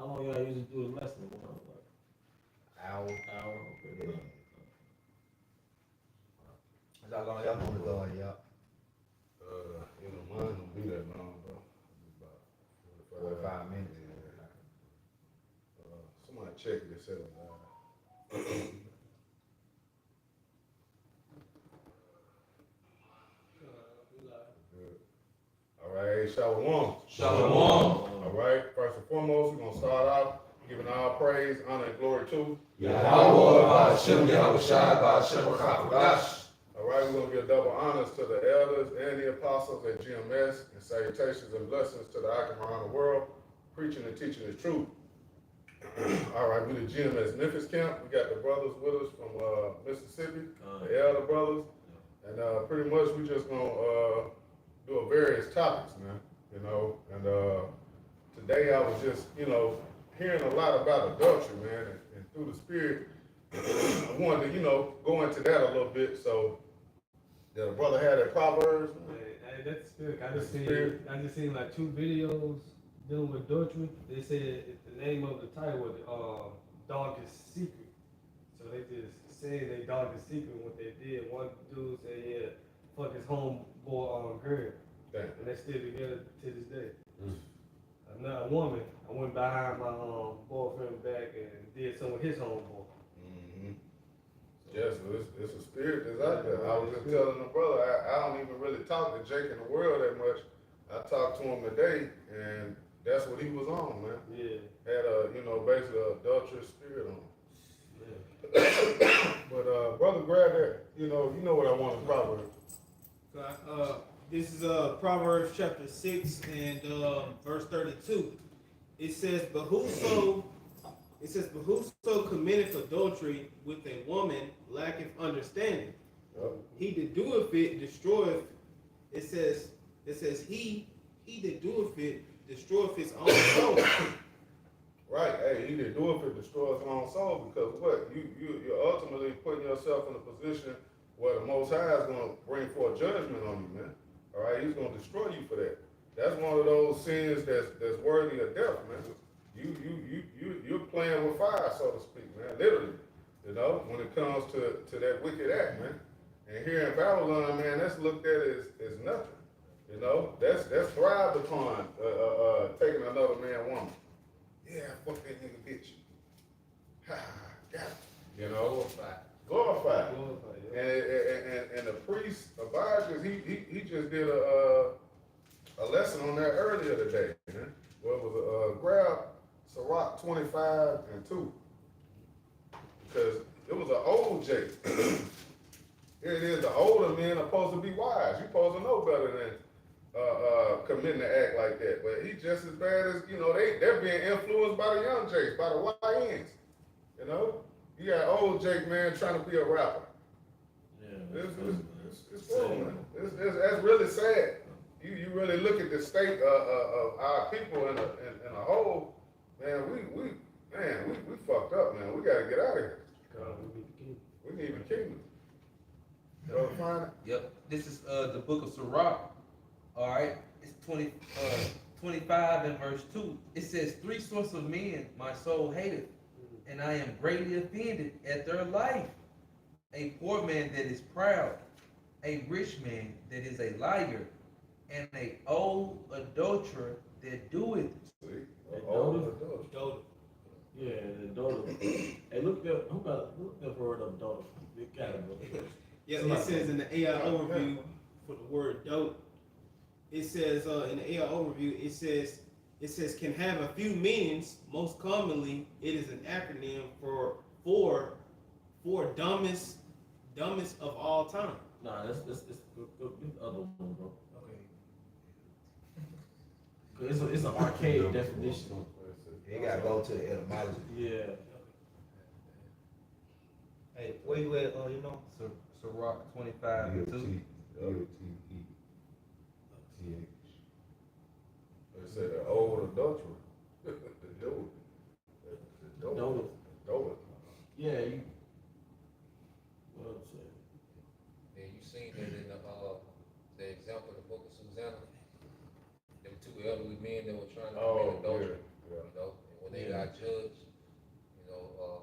How long y'all usually do the lesson? Hour. Hour. Okay. Yeah. That's how long y'all want to go, y'all? Mine don't be that long, bro. About 45 minutes. Yeah. Somebody check it and set it down. Good. All right, Shalom. Shalom. All right, first and foremost, we're going to start off giving all praise, honor, and glory to Yahweh, Ba'ashem, Yahweh Shai, Ba'ashem, Ba'achadash. All right, we're going to give double honors to the elders and the apostles at GMS, and salutations and blessings to the Akim around the world, preaching and teaching the truth. All right, we the GMS Memphis camp. We got the brothers with us from Mississippi, the elder brothers, and pretty much we just going to do a various topics, man, and today I was just, hearing a lot about adultery, man, and through the Spirit, I wanted to, go into that a little bit. So, the brother had that Proverbs. Hey, that's good. I just seen like 2 videos dealing with adultery. They said the name of the title was Darkest Secret. So they just saying they darkest secret what they did. One dude said, yeah, fuck his homeboy girl. Damn. And they still together to this day. Another woman, I went behind my boyfriend back and did some with his homeboy. Mm-hmm. Yeah, so it's a spirit that's out there. I was just telling the brother, I don't even really talk to Jake in the world that much. I talked to him today, and that's what he was on, man. Yeah. Had basically an adulterous spirit on him. Yeah. But brother, grab that. You know what I want to Proverbs. This is Proverbs chapter 6 and verse 32. It says, but whoso committeth adultery with a woman lacketh understanding. Yep. He that doeth it destroyeth. It says he that doeth it destroyeth his own soul. Right. Hey, he that doeth it destroys his own soul, because what? You're ultimately putting yourself in a position where the Most High is going to bring forth judgment on you, man. All right, he's going to destroy you for that. That's one of those sins that's worthy of death, man. You're playing with fire, so to speak, man. Literally, when it comes to that wicked act, man. And here in Babylon, man, that's looked at as nothing. That's thrived upon taking another man woman. Yeah, fuck that nigga bitch. Ha, got it. Glorified. Yeah. And the priest Abijah, he just did a lesson on that earlier today, man. Well, it was grab Sirach 25 and 2, because it was an old Jake. Here it is, the older men are supposed to be wise. You're supposed to know better than committing to act like that. But he just as bad as, they're being influenced by the young Jakes, by the YNs. You got old Jake, man, trying to be a rapper. Yeah. It's cool, man. That's really sad. You really look at the state of our people in a whole, man, we fucked up, man. We gotta get out of here. We need the kingdom. You find it? Yep. This is the book of Sirach. All right. It's 25 and verse 2. It says, 3 sorts of men my soul hateth, and I am greatly offended at their life. A poor man that is proud, a rich man that is a liar, and a old adulterer that doeth. See? Old Adultery. Yeah, the daughter. Hey, look the word of daughter. It got it. Yeah, it says in the AI overview for the word dope. It says in the AI overview, it says can have a few meanings. Most commonly, it is an acronym for dumbest of all time. Nah, that's the other one, bro. Okay. It's an archaic definition. You got to go to the etymology. Yeah. Hey, where you at, Sirach 25 and 2. They say the old adulterer. The dope. Yeah, you. What I'm saying. Yeah, you seen that in the example of the book of Susanna. Them 2 elderly men that were trying to commit adultery. Yeah. And when they Yeah. got judged. You know,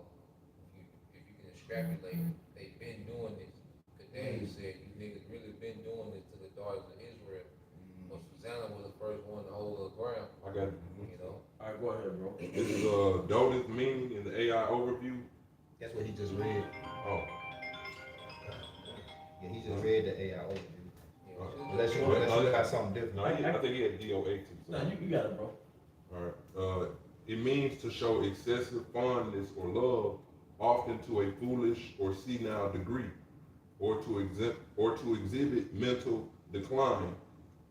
if you can extrapolate, they've been doing this. Cause Daniel said, you niggas really been doing this to the daughters of Israel. But Susanna was the first one to hold her ground. I got it. You know, All right, go ahead, bro. This is Dota's meaning in the AI overview. That's what he just read. Oh, Yeah, he just read the AI overview. you know, Unless you got something different. no, I think he had DOA too. So. No, you got it, bro. All right. It means to show excessive fondness or love, often to a foolish or senile degree, or to exhibit mental decline,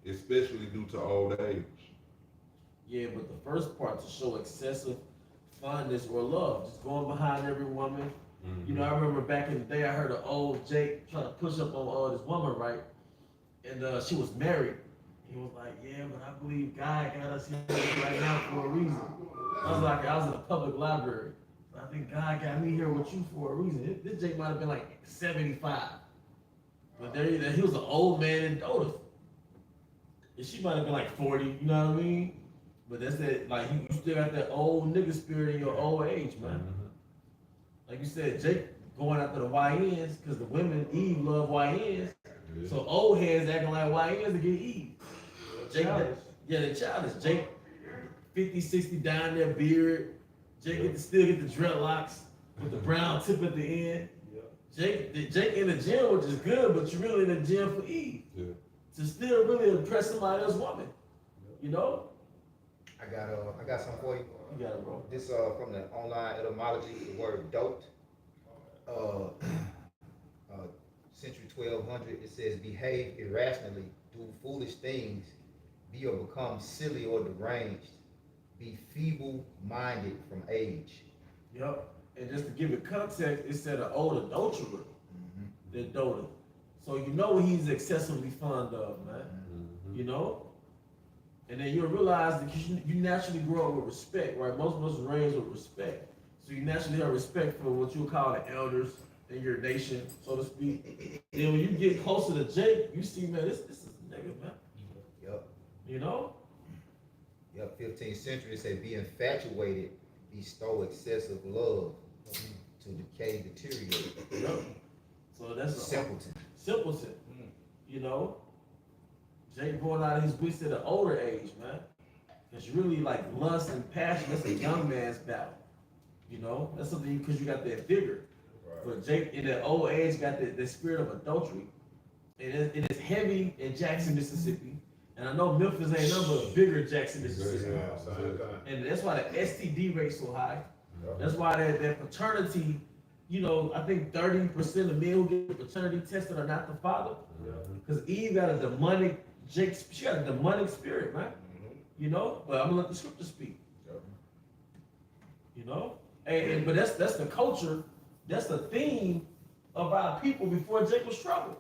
especially due to old age. Yeah, but the first part, to show excessive fondness or love, just going behind every woman. You know, I remember back in the day, I heard an old Jake trying to push up on this woman, right? And she was married. He was like, yeah, but I believe God got us here right now for a reason. I was in a public library. I think God got me here with you for a reason. This Jake might have been like 75. But he was an old man in Dota. And she might have been like 40, you know what I mean? But that's that, like, you still got that old nigga spirit in your old age, man. Like you said, Jake going after the YNs, because the women, Eve, love YNs. Yeah. So old heads acting like YNs to get Eve. Jake, Childish. yeah, they childish. Jake, 50, 60, down their beard. Jake still get the dreadlocks with the brown tip at the end. Jake in the gym, which is good, but you're really in the gym for Eve. Yeah. To still really impress somebody else's woman. You know? I got something for you. You got it, bro. This from the online etymology, the word dote. Century 1200, it says behave irrationally, do foolish things, be or become silly or deranged, be feeble-minded from age. Yep. And just to give it context, it said an old adulterer than Dota. So you know what he's excessively fond of, man. You know? And then you'll realize that you naturally grow up with respect, right? Most of us are raised with respect. So you naturally have respect for what you call the elders in your nation, so to speak. Then when you get closer to Jake, you see, man, this is a nigga, man. Yep. You know? Yep, 15th century, it said be infatuated, bestow excessive love, to decay, deteriorate. Yep. So that's a Simpleton. simpleton. You know? Jake going out of his wits at an older age, man. It's really like lust and passion. That's a young man's battle. You know? That's something because you got that vigor. But Jake in that old age got the spirit of adultery. And it's heavy in Jackson, Mississippi. And I know Memphis ain't nothing but bigger Jackson, Mississippi. And that's why the STD rate's so high. That's why that paternity, you know, I think 30% of men who get paternity tested are not the father. Because Eve got a demonic, she got a demonic spirit, man. You know? But I'm gonna let the scripture speak. You know? But that's the culture, that's the theme of our people before Jake was troubled.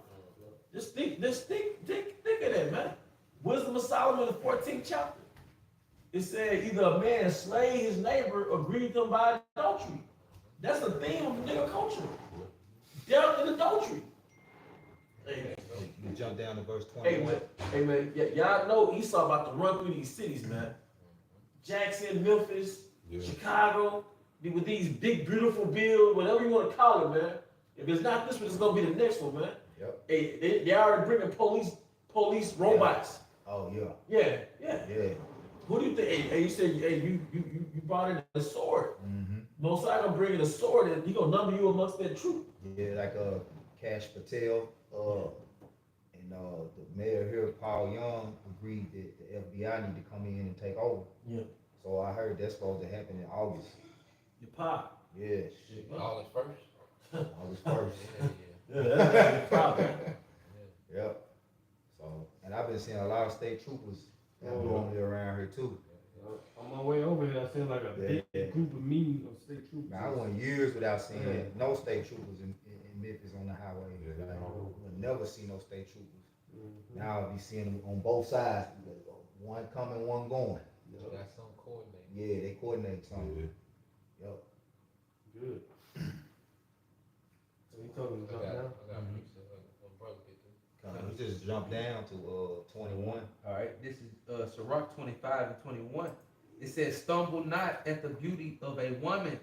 Just think of that, man. Wisdom of Solomon, the 14th chapter. It said either a man slay his neighbor or grieve him by adultery. That's the theme of the nigga culture. Death and adultery. Hey, You jump down to verse 21. hey man, y'all know Esau about to run through these cities, man. Jackson, Memphis, Chicago, with these big, beautiful bills, whatever you want to call it, man. If it's not this one, it's gonna be the next one, man. Yep. Hey, they already bringing police robots. Oh yeah. Yeah. Yeah. Who do you think? Hey, you said, hey, you brought in a sword. Mosai gonna bring in a sword and he gonna number you amongst that troop. Yeah, like Cash Patel, and the mayor here, Paul Young, agreed that the FBI need to come in and take over. Yeah. So I heard that's supposed to happen in August. Your pop. Yeah, August 1st. August 1st. Yeah. Yeah, that's your pop. Yep. So, and I've been seeing a lot of state troopers normally around here too. On my way over here, I seen like a big group of me of state troopers. Man, I went years without seeing no state troopers in Memphis on the highway. Like, I never see no state troopers. Now I'll be seeing them on both sides. One coming, one going. You got some coordinated. Yeah, they coordinate something. Yep. Good. So you told me to jump down? I got one brother get through. We just jumped down to 21. All right, this is Sirach 25 and 21. It says, stumble not at the beauty of a woman,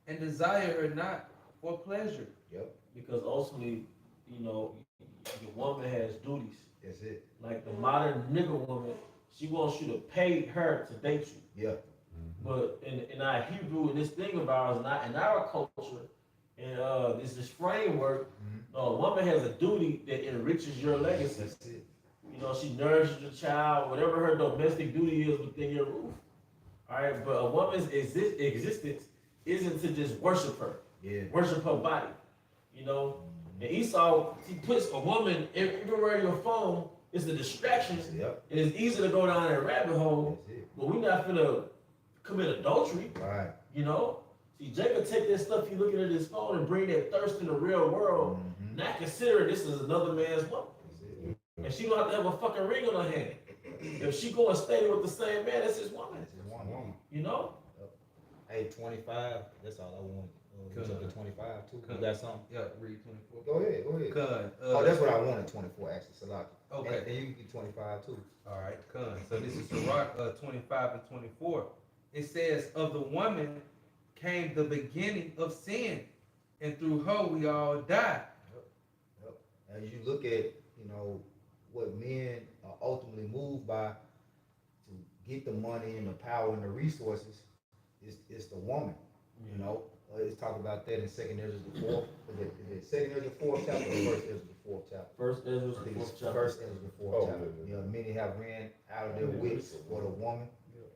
and desire her not for pleasure. Yep, Because ultimately, you know, your woman has duties. that's it. Like the modern nigga woman, she wants you to pay her to date you. Yeah, But in our Hebrew, in this thing of ours, in our culture, and this framework, a woman has a duty that enriches your legacy. that's it. You know, she nourishes your child, whatever her domestic duty is within your roof. All right, but a woman's existence isn't to just worship her, Yeah. worship her body. You know, and Esau, he puts a woman everywhere in your phone. It's a distraction, Yep, and it's easy to go down that rabbit hole. that's it. But we're not gonna commit adultery. Right. You know, see, Jacob take that stuff he looking at his phone and bring that thirst in the real world, Mhm. not considering this is another man's woman. That's it. And she don't have to have a fucking ring on her hand. If she go and stay with the same man, that's his woman. That's his woman. You know? Hey, 25. That's all I want. Good. Up to 25 too. Good. You got something? Yeah, read 24. Go ahead. Go ahead. Con, Oh, that's what I wanted. 24 actually. Salaki. okay. And you can get 25 too. All right, con. So this is Sirach 25 and 24. It says, of the woman came the beginning of sin, and through her we all die. As you look at, what men are ultimately moved by to get the money and the power and the resources, it's the woman. You know, it's talk about that in Second Ezra the 4th. Is it Second Ezra the 4th chapter or First Ezra the 4th chapter? First Ezra, I think the it's fourth chapter. First Ezra the 4th Oh, chapter. yeah, yeah. You know, many have ran out of their wits for the woman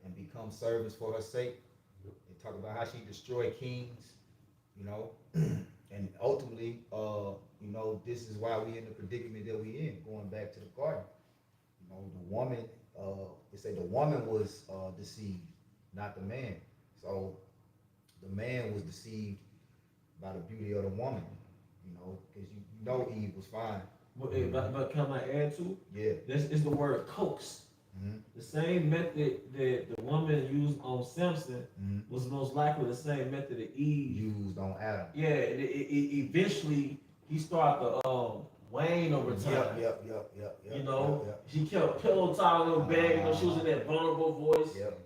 and become servants for her sake. They talk about how she destroyed kings, and ultimately, this is why we in the predicament that we in, going back to the garden. The woman, they say the woman was deceived, not the man. So the man was deceived by the beauty of the woman, because Eve was fine. But can I add to? Yeah. This is the word coax. Mhm. The same method that the woman used on Samson Mhm. was most likely the same method that Eve. Used on Adam. Yeah, eventually he started to wane over time. Yep. You know, Yep. she kept pillow talking her back. She was in that vulnerable voice. Yep.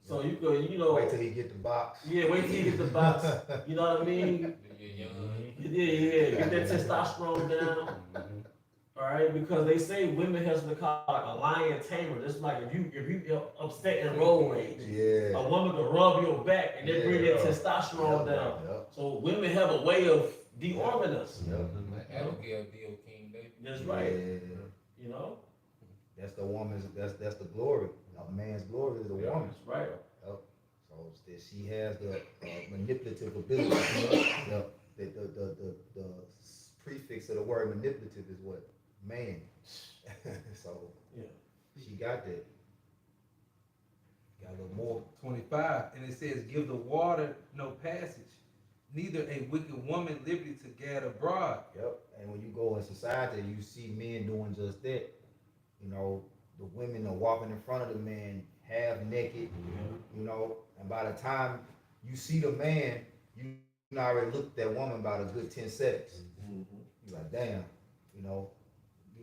So you could, Wait till he get the box. yeah, wait till you get the box. You know what I mean? You're young. Yeah. Get that testosterone down. All right, because they say women has to call like a lion tamer. That's like if you upset in road rage, Yeah. a woman can rub your back and then bring that Yeah. testosterone down. Yep. So women have a way of dearming us. Yep. Like Abigail D.O. King, baby. That's right. Yeah. You know, That's the woman's. That's the glory. A man's glory is the woman. that's right. So that she has the manipulative ability. The prefix of the word manipulative is what? Man. So Yeah. she got that. Got a little more. 25, and it says, give the water no passage, neither a wicked woman liberty to gad abroad. Yep. And when you go in society, you see men doing just that. The women are walking in front of the man half naked, and by the time you see the man, you already looked at that woman about a good 10 seconds. You're like, damn, you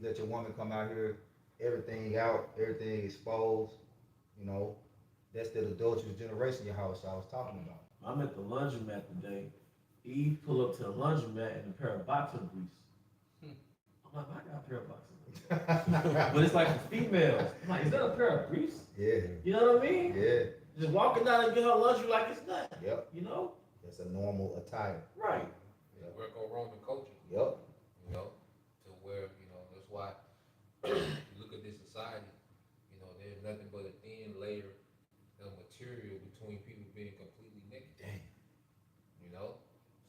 let your woman come out here, everything out, everything exposed, that's the adulterous generation your house I was talking about. I'm at the laundromat today. Eve pull up to the laundromat in a pair of boxer briefs. I'm like, I got a pair of boxer briefs. But it's like for females. I'm like, is that a pair of briefs? Yeah, You know what I mean? yeah, Just walking down and get her laundry like it's nothing. yep, You know? that's a normal attire. Right. It's Greco-Roman culture, Yep, to where, that's why you look at this society, there's nothing but a thin layer of material between people being completely naked. damn,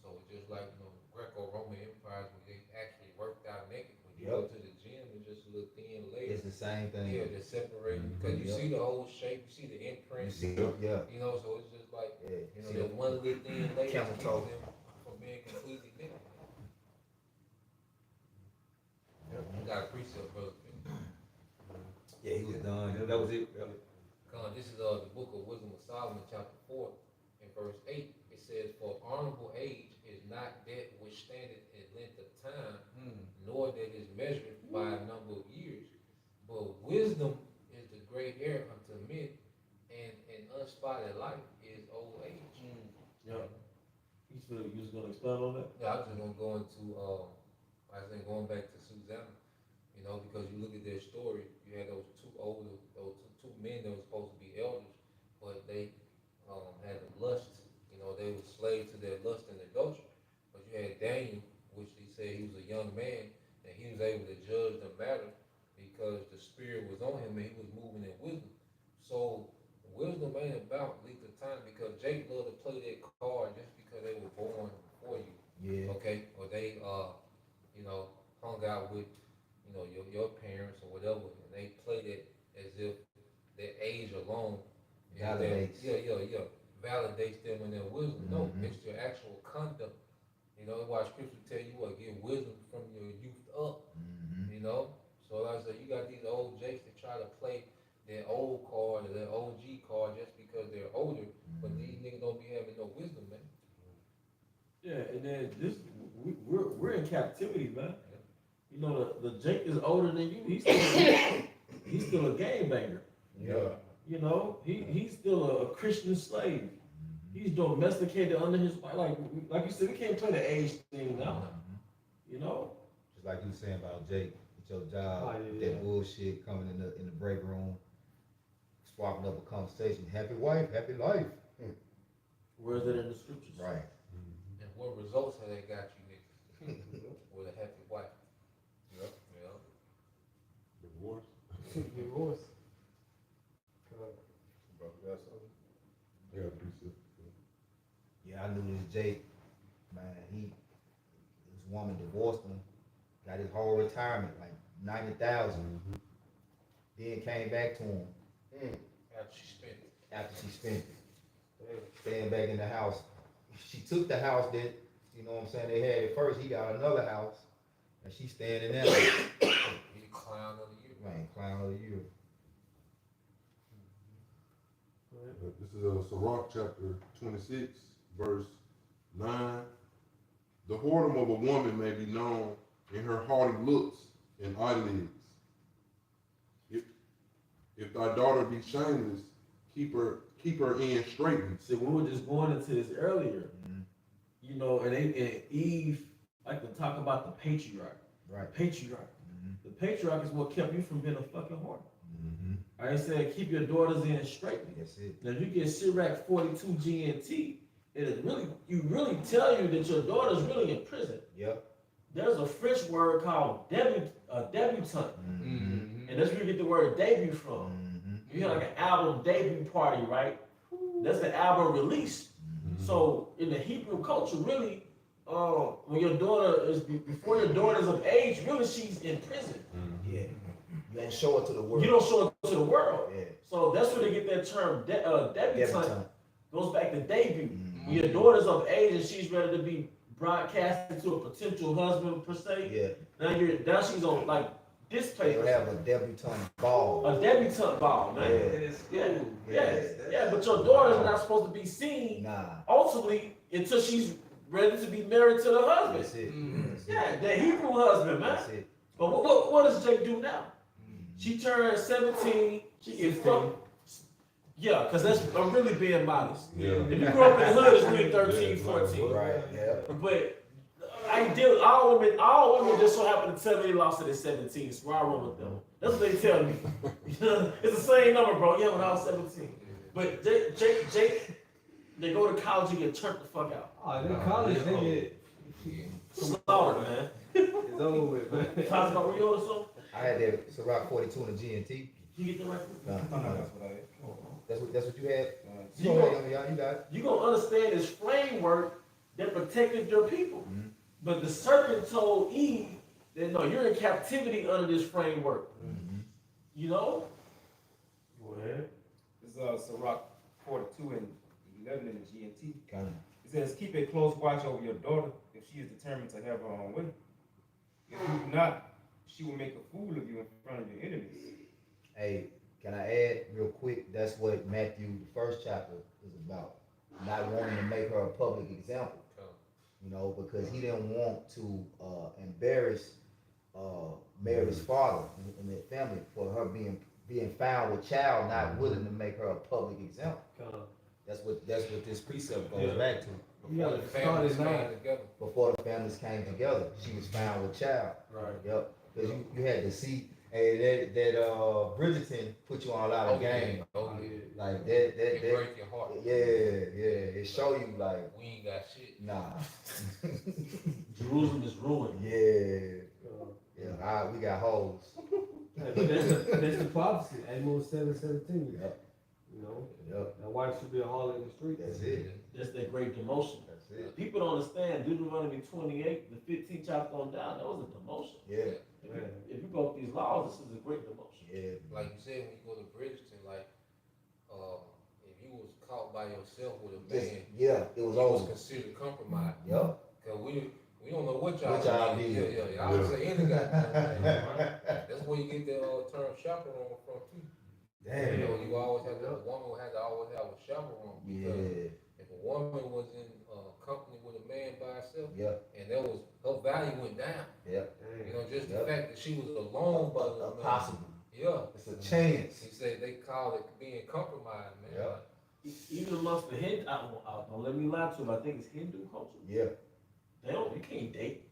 So it's just like, Greco-Roman empires where they actually worked out naked. When you Yep. go to the gym, it's just a little thin layer. it's the same thing. Yeah, they're separating, because you Yep. see the whole shape, you see the You imprint, see, yeah, so it's just like, yeah. See that one little thin layer Camel keeps toe. them from being completely naked. You got a precept, brother. Yeah, he was done. That was it. Yep. This is the book of Wisdom of Solomon, chapter 4, and verse 8. It says, for honorable age is not that which standeth in length of time, nor that is measured by a number of years, but wisdom is the great heir unto men, and an spot in life is old age. Yeah. You was gonna expound on that? Yeah, I was just gonna go into, I think going back to Susanna, you know, because you look at their story, you had those two men that were supposed to be elders, but they had a lust, you know, they were slaves to their lust and adultery. But you had Daniel, which he said he was a young man, and he was able to judge the matter because the spirit was on him and he was moving in wisdom. So wisdom ain't about length of time, because Jake loved to play that card just because they were born before you. Yeah. Okay, or they you know, hung out with, you know, your parents or whatever, and they played it as if their age alone Validates. validates them in their wisdom. No, Mhm. it's your actual conduct. You know, why scripture tell you what, get wisdom from your youth up. Mhm. You know, so like I said, you got these old jakes that try to play their old card or their OG card just because they're older, but these niggas don't be having no wisdom, man. Yeah, and then we're in captivity, man. You know, the Jake is older than you. He's still a gangbanger. Yeah. You know, he's still a Christian slave. He's domesticated under his wife. Like you said, we can't play the age thing now. You know. Just like you were saying about Jake, at your job, Oh, yeah. that bullshit coming in the break room, swapping up a conversation. Happy wife, happy life. Where is it in the scriptures? Right. And what results have they got you niggas with a happy wife? Yep. You know? Divorce. Divorce. Bro, you got something? Yeah, appreciate Yeah, I knew this Jake, man, his woman divorced him, got his whole retirement, like 90,000. Then came back to him After she spent it. after she spent it, staying back in the house. She took the house that, you know what I'm saying, they had it first. He got another house, and she's staying in that house. He the clown of the year. Man, clown of the year. This is Sirach chapter 26, verse 9. The whoredom of a woman may be known in her haughty looks and eyelids. If thy daughter be shameless, keep her in straightened. See, we were just going into this earlier. You know, and Eve like to talk about the patriarch. Right. Patriarch. The patriarch is what kept you from being a fucking whore. Mm-hmm. I said keep your daughters in straight. That's it. Now if you get Sirach 42 GNT, it is really tell you that your daughter's really in prison. Yep. There's a French word called debutante, Mm-hmm. and that's where you get the word debut from. Mm-hmm. You have like an album debut party, right? That's the album release. So in the Hebrew culture, really, when your daughter is before your daughter's of age, really she's in prison. Yeah. You don't show it to the world. You don't show it to the world. Yeah. So that's where they get that term debutante. Debutante. Goes back to debut. Mhm. When your daughter's of age and she's ready to be broadcasted to a potential husband per se. Yeah. Now she's on like this place. They'll have a debutante ball. A debutante ball, man. Yeah. Yeah. But your daughter's not supposed to be seen Nah. ultimately until she's ready to be married to the husband. That's it. That's it. Yeah, the Hebrew husband, man. That's it. But what does Jake do now? She turned 17. She gets fucked. Yeah, because I'm really being modest. Yeah. If you grew up in the hood, it's really 13, 14. Right. Yeah. But all women just so happen to tell me they lost it at 17, so I roll with them. That's what they tell me. It's the same number, bro. Yeah, when I was 17. But Jake, they go to college and get turned the fuck out. Oh, in college, they get Slaughtered, man. it's over with, man. Talk about Rio or something? I had that Sirach 42 in the GNT. You get the right Nah, That's what I had. That's what you had. You Go go- ahead, y'all. You got it. You gonna understand this framework that protected your people. But the serpent told Eve that no, you're in captivity under this framework. You know? Go ahead. This is Sirach 42 and 11 in the GNT. Kind of. It says, keep a close watch over your daughter if she is determined to have her own way. If you do not, she will make a fool of you in front of your enemies. Hey, can I add real quick? That's what Matthew, the first chapter, is about. Not wanting to make her a public example. You know, because he didn't want to embarrass Mary's father and their family for her being found with child, not willing to make her a public example. That's what this precept goes back to. You gotta Before the start families at came 9. together. Before the families came together, she was found with child. Right. Yep. Because you had to see, hey, that Bridgerton put you on a lot of game. Oh, yeah. Like It that. break your heart. Yeah. It show you like, We ain't got shit. nah. Jerusalem is ruined. Yeah. We got holes. But that's the prophecy. Amos 7:17. Yep. You know, Yep. that wife should be a harlot in the street. That's it. That's that great demotion. That's it. People don't understand Deuteronomy 28, the 15th chapter on down, that was a demotion. Yeah. If you broke these laws, this is a great demotion. Yeah. Like you said, when you go to Bridgeton, like, if you was caught by yourself with a man, Yeah. It was over. considered compromise. Yep. Cause we don't know what y'all did. Yeah. I would say any goddamn thing. That's where you get the term chaperone from too. You Damn. know, you always have a woman had to always have a chaperone because Yeah. if a woman was in company with a man by herself, Yep. and that was her value went down. Yep. You know, just the Yep. fact that she was alone, but Possible. yeah, It's a chance. he said they call it being compromised, man. Yeah. Even amongst the Hindu, don't let me lie to you, but I think it's Hindu culture. Yeah. You can't date.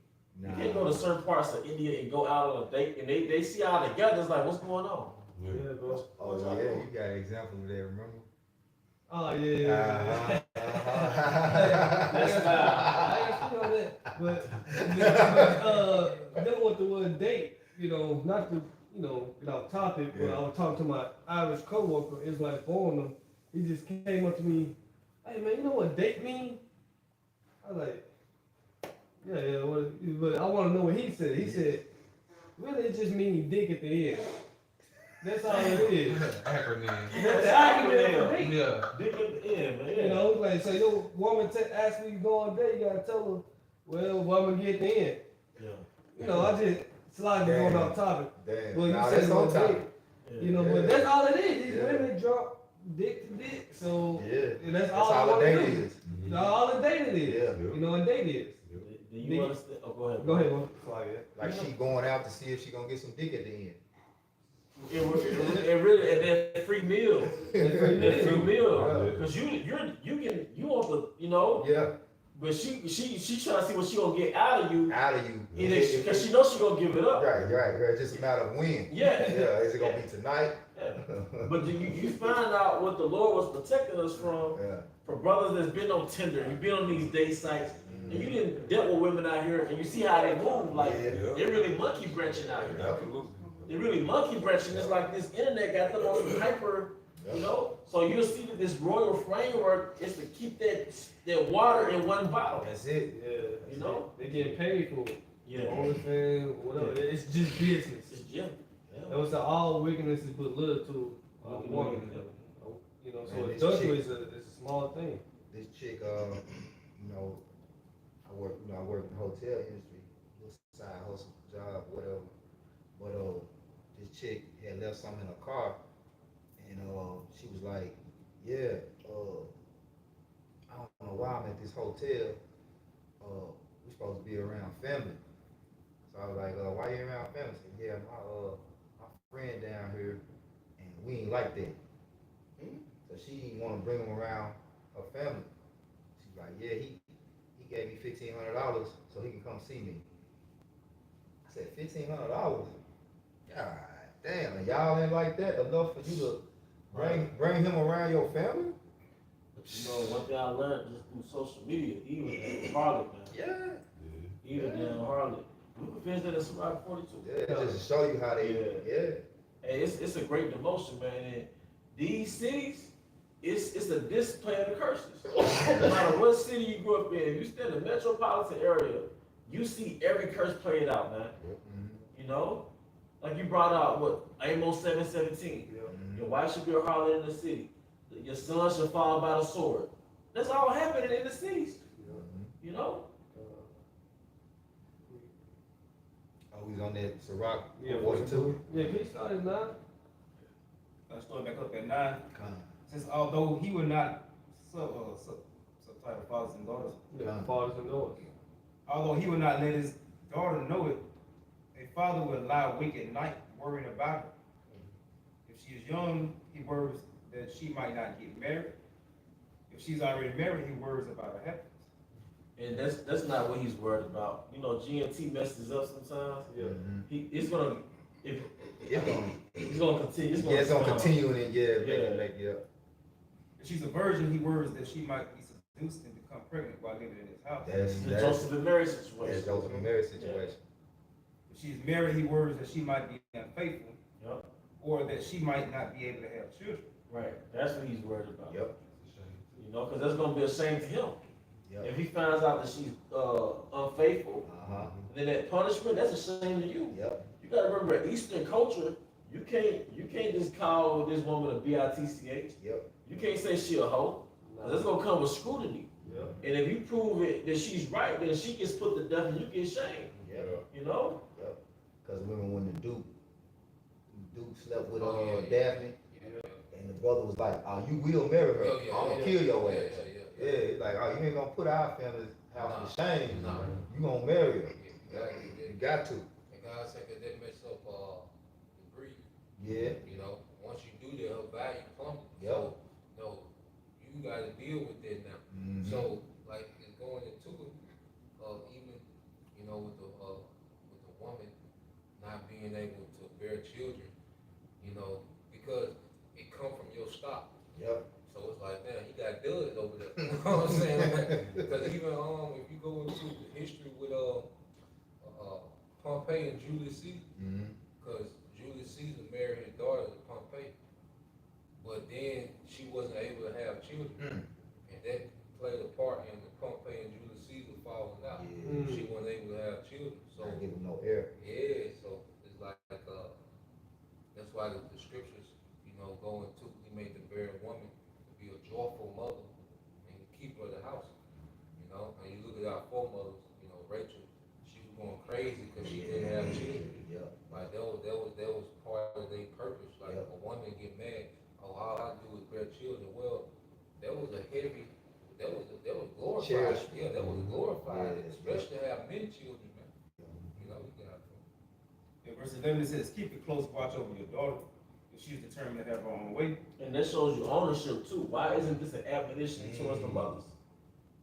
Nah. You can't go to certain parts of India and go out on a date, and they see all together, it's like, what's going on? Yeah, bro. Oh yeah, you got an example of that, remember? Oh yeah. That's I feel that, but dealing with the word date, you know, not to, you know, get off topic, but I was talking to my Irish coworker, Israelite foreigner. He just came up to me, hey man, you know what date mean? I was like, yeah, but I want to know what he said. He said, really, it just means dick at the end. That's all it is. Acronym. That's the acronym for date. Yeah. Dick at the end, man. You know, like, so your woman ask me to go on a date, you gotta tell her, well, what I'm gonna get at the end. Yeah. You know, I just slightly going off topic. Damn. Well, you Nah, said that's it on was topic. You know, Yeah. but that's all it is. These Yeah. women drop dick to dick. So Yeah. and that's That's all I all a want to date do. is. That's all the date it is. Yeah. You know, and date is. Do you understand? Oh, go ahead. Go ahead, man. Sorry, Like she going out to see if she gonna get some dick at the end. It really, and then free meal. That's free That free meal. meal. Because you want the, you know, Yeah. but she trying to see what she gonna get out of you. Out of you. Because she knows she gonna give it up. Right. It's just a matter of when. Yeah. Yeah. Is it gonna be tonight? Yeah. But you find out what the Lord was protecting us from, Yeah. for brothers that's been on Tinder, you've been on these date sites, and you didn't dealt with women out here, and you see how they move, like, Yeah. they're really monkey branching out here. Absolutely. They're really monkey branching. It's like this internet got them on some hyper, you know? So you'll see that this royal framework is to keep that water in one bottle. That's it. Yeah. You know? They getting paid for it. Yeah. OnlyFans, whatever. It's just business. It's yeah. That was all wickedness is but little to woman. You know, so Man, this adultery chick- is a small thing. This chick, you know, I work in the hotel industry, little side hustle job, whatever. But this chick had left something in her car, and she was like, yeah, I don't know why I'm at this hotel. We supposed to be around family. So I was like, why you around family? She said, yeah, my friend down here, and we ain't like that. So she didn't want to bring him around her family. She's like, yeah, he gave me $1,500 so he can come see me. I said, $1,500? God damn, and y'all ain't like that enough for you to bring him around your family? But you know, one thing I learned just through social media, he was a harlot, man. Yeah. He was a damn harlot. We can finish that at Survivor 42. Yeah, just to show you how they, yeah. Hey, it's a great demotion, man. And these cities, it's a display of the curses. No matter what city you grew up in, if you stay in the metropolitan area, you see every curse played out, man. You know? Like you brought out what Amos 7:17. Your wife should be a harlot in the city. Your son should fall by the sword. That's all happening in the cities. You know? Oh, he's on that Ciroc Yeah, 42. Yeah, can you start at 9? Let's start back up at 9. Come. Since although he would not subtitle fathers and daughters, Yeah, fathers and daughters. although he would not let his daughter know it, a father would lie awake at night worrying about her. If she is young, he worries that she might not get married. if she's already married, he worries about her happiness. And that's not what he's worried about. You know, GMT messes up sometimes. Yeah. It's gonna if It's gonna, he's gonna continue. yeah, it's gonna continue and Yeah. If she's a virgin, he worries that she might be seduced and become pregnant while living in his house. That's The Joseph and Mary situation. that's Joseph and Mary situation. If she's married, he worries that she might be unfaithful, Yep. or that she might not be able to have children. Right. That's what he's worried about. Yep. You know, because that's gonna be a shame to him. Yep. If he finds out that she's unfaithful, then that punishment, that's a shame to you. Yep. You gotta remember, Eastern culture, you can't just call this woman a bitch. Yep. You can't say she a hoe. 'Cause it's gonna come with scrutiny. Yeah. And if you prove it that she's right, then she gets put to death and you get shamed. Yep. You know? Cause remember when the Duke slept with Oh, yeah. Daphne, and the brother was like, "Oh, you will marry her. Oh, yeah, I'm gonna yeah. kill your Yeah, ass." yeah. Yeah, it's like, "Oh, you ain't gonna put our family's house to shame. Nah. You gonna marry her. Yeah, You got to." And God said that they mess up the breed. Yeah. You know, once you do that, her value plummets. Yep. So, no, you got to deal with that now. Mhm. So, like, it's going into it, even, you know, with the woman not being able to bear children, you know, because it come from your stock. Yep. So it's like, man, he got duds over there. You know what I'm saying? Because even if you go into the history with Pompey and Julius Caesar, Mhm. because Julius Caesar married his daughter to Pompey, but then she wasn't able to have children, and that played a part in the Pompey and Julius Caesar falling out. Yeah. She wasn't able to have children, so Don't give him no air. yeah, so it's like that's why the scriptures, you know, go into he made the barren woman to be a joyful mother and the keeper of the house, you know. And you look at our foremothers, you know, Rachel, she was going crazy because she didn't have children. Yeah. Like that was part of their purpose. Like Yep. a woman get mad, oh, all I do is bear children. Well, that was glorified. Cherish. Yeah, that was glorified, Yeah. especially to have many children, man. You know, we got In verse 11 it says, "Keep a close watch over your daughter, if she is determined to have her own way." And that shows you ownership too. Why isn't this an admonition towards the mothers?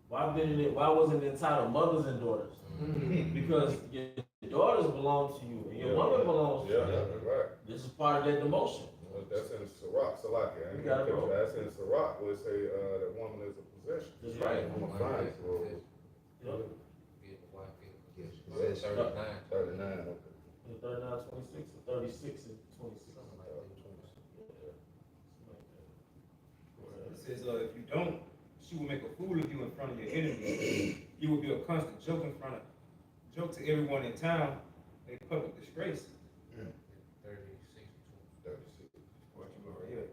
Why wasn't it entitled mothers and daughters? Because your daughters belong to you and your woman belongs to Yeah, you. that's right. This is part of that demotion. That's in Sirach, Salakia. You got it, bro. That's in Sirach where it say that woman is a possession. That's right. I'm gonna find it, bro. Yep. Get the wife, get Yes, the yes. 39. 39, okay. 39, 26, or 36 and 26. Something like that. It says, if you don't, she will make a fool of you in front of your enemies. You will be a constant joke to everyone in town, a public disgrace. 36. 36. What you got right here.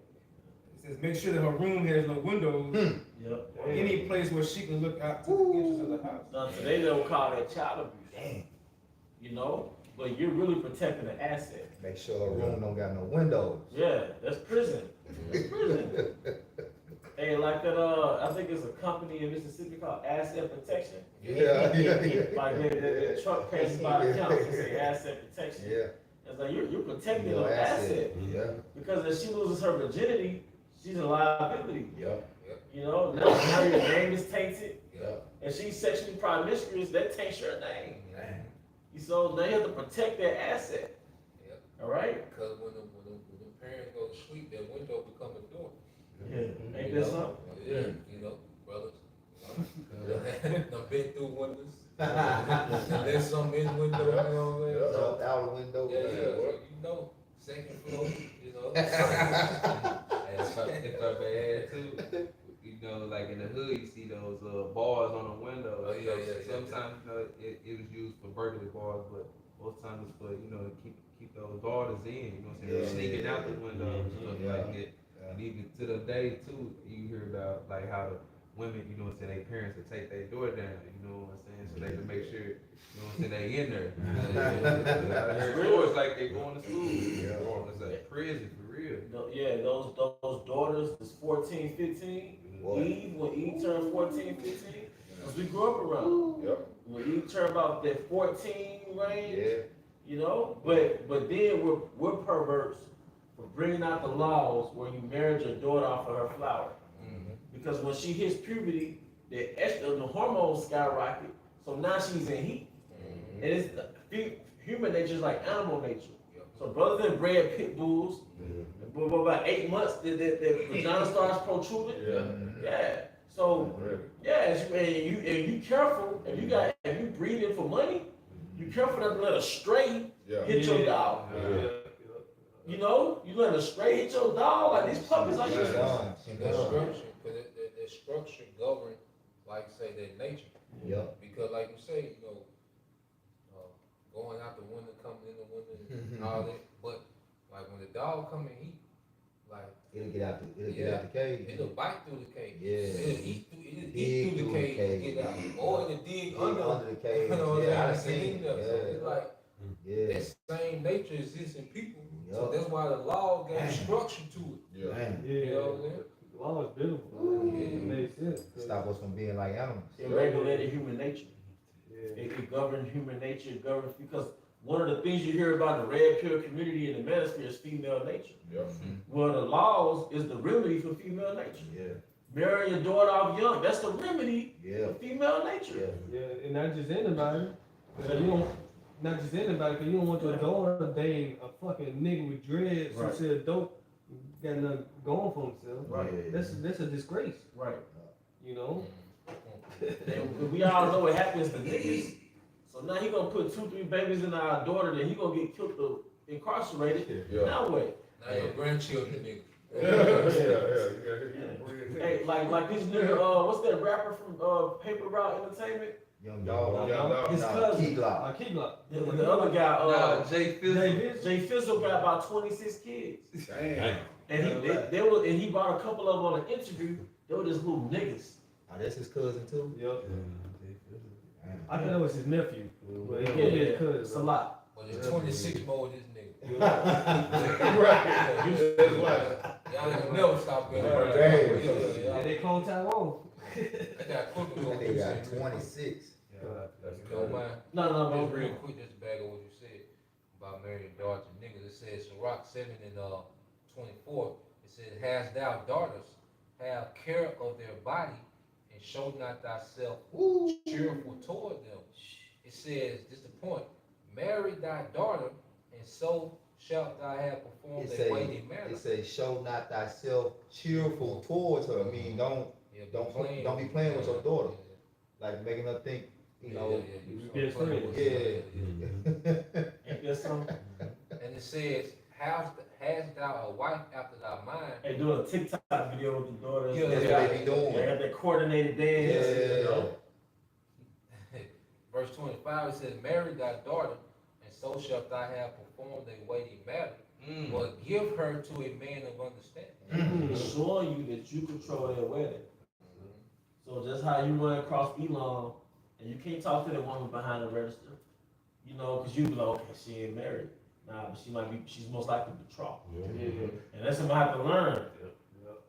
It says, make sure that her room has no windows Yep. or any place where she can look out to the entrance of the house. Now today they don't call that child abuse. Damn. You know? But you're really protecting the asset. Make sure her room don't got no windows. Yeah, that's prison. That's prison. Hey, like that, I think it's a company in Mississippi called Asset Protection. Yeah. Like the truck passes by the counter, they say asset protection. Yeah. It's like you're protecting Your her asset. Yeah. Because if she loses her virginity, she's a liability. Yep. You know, now your name is tainted. Yep. And she's sexually promiscuous, that taints your name. Damn. So they have to protect their asset. Yep. All right? Because when the parents go to sleep, that window become a door. Yeah. Ain't You that know? something? Yeah. You know, brothers. I've been through windows. And there's some in window, you know what I'm saying? So, Jumped out the window. yeah, so you know, second floor, you know. If I may add too, you know, like in the hood, you see those bars on the window. Oh, yeah, yeah, yeah. Sometimes, you know, it was used for burglary bars, but most times it's for, you know, to keep those daughters in, you know what I'm saying? Yeah, Sneaking yeah, out the window and stuff yeah. like that. And even to the day too, you hear about like how the women, you know what I'm saying, their parents would take their door down, you know what I'm saying, so they can make sure, you know what I'm saying, they in there. I heard stories like they going to school, it's like prison for real. Yeah, those daughters is 14, 15. Boy. When Eve turned 14, 15, because we grew up around. Yep. When Eve turned about that 14 range, Yeah. you know, but then we're perverts for bringing out the laws where you married your daughter off of her flower. because when she hits puberty, the hormones skyrocket. So now she's in heat. And it's human nature is like animal nature. So brothers that bred pit bulls, about 8 months, the vagina starts protruding. Yeah. So and you careful if you breeding for money, you careful not to let a stray hit your dog. You know, you let a stray hit your dog, like these puppies are just And that structure, because that structure govern, like say, their nature. Yep. Because like you say, you know, going out the window, coming in the window, and all that. But like when the dog come in heat, like It'll get out the cage. it'll bite through the cage. Yeah. It'll eat through the cage to get out. Or it'll dig under the cage. You know what Yeah, I'm I saying? seen. So it's like Yeah. that same nature exists in people. So Yup. that's why the law got structure to it. Man. You know what I'm saying? The law is beautiful. It makes sense. Stop us from being like animals. it regulated human nature. Yeah. It governed human nature, it governs because one of the things you hear about the red pill community in the manosphere is female nature. Well, the laws is the remedy for female nature. Yeah. Marry your daughter off young, that's the remedy Yeah. for female nature. Yeah. Yeah, and not just anybody. 'Cause you don't, not just anybody, because you don't want your daughter dating a fucking nigga with dreads who Right. said dope, got nothing going for himself. Right. That's a disgrace, Right. you know? And we all know what happens to niggas. So now he gonna put 2-3 babies in our daughter, then he gonna get killed or incarcerated. Now what? Now your grandchildren, nigga. Hey, like this nigga, what's that rapper from Paper Route Entertainment? Young dog. His Nah, cousin. Key Glock. Key Glock. The other guy, Nah, Jay Fizzle. Jay Fizzle got about 26 kids. Damn. And he brought a couple of them on an interview. They were just little niggas. Oh, that's his cousin too? Yep. Damn. I thought it was his nephew. But it Yeah, could be his it's a cousin. lot. But there's 26 more of this nigga. Right. That's why. Y'all ain't never stop being Right. around. And they clone Tyrone. I got quick That nigga got 26. Don't mind. No. Just real quick, just back on what you said about marrying your daughter to niggas. It says Sirach 7 and 24. It says, "Hast thou daughters, have care of their body, and show not thyself cheerful toward them." It says, this is the point, "Marry thy daughter, and so shalt thou have performed It a weighty say, manner." it say, show not thyself cheerful towards her. I mean, don't be playing with your daughter. Like making her think, you know. Best friend. Ain't that something? And it says, hast thou a wife after thy mind? They doing a TikTok video with the daughters. Yeah, That's what they be doing. They got that coordinated dance. You know? Verse 25, it says, "Marry thy daughter, and so shalt thou have performed a weighty matter, but give her to a man of understanding." Showing you that you control their wedding. So just how you run across Elon, and you can't talk to that woman behind the register, you know, because you be like, okay, she ain't married. Nah, but she's most likely betrothed. And that's something I have to learn.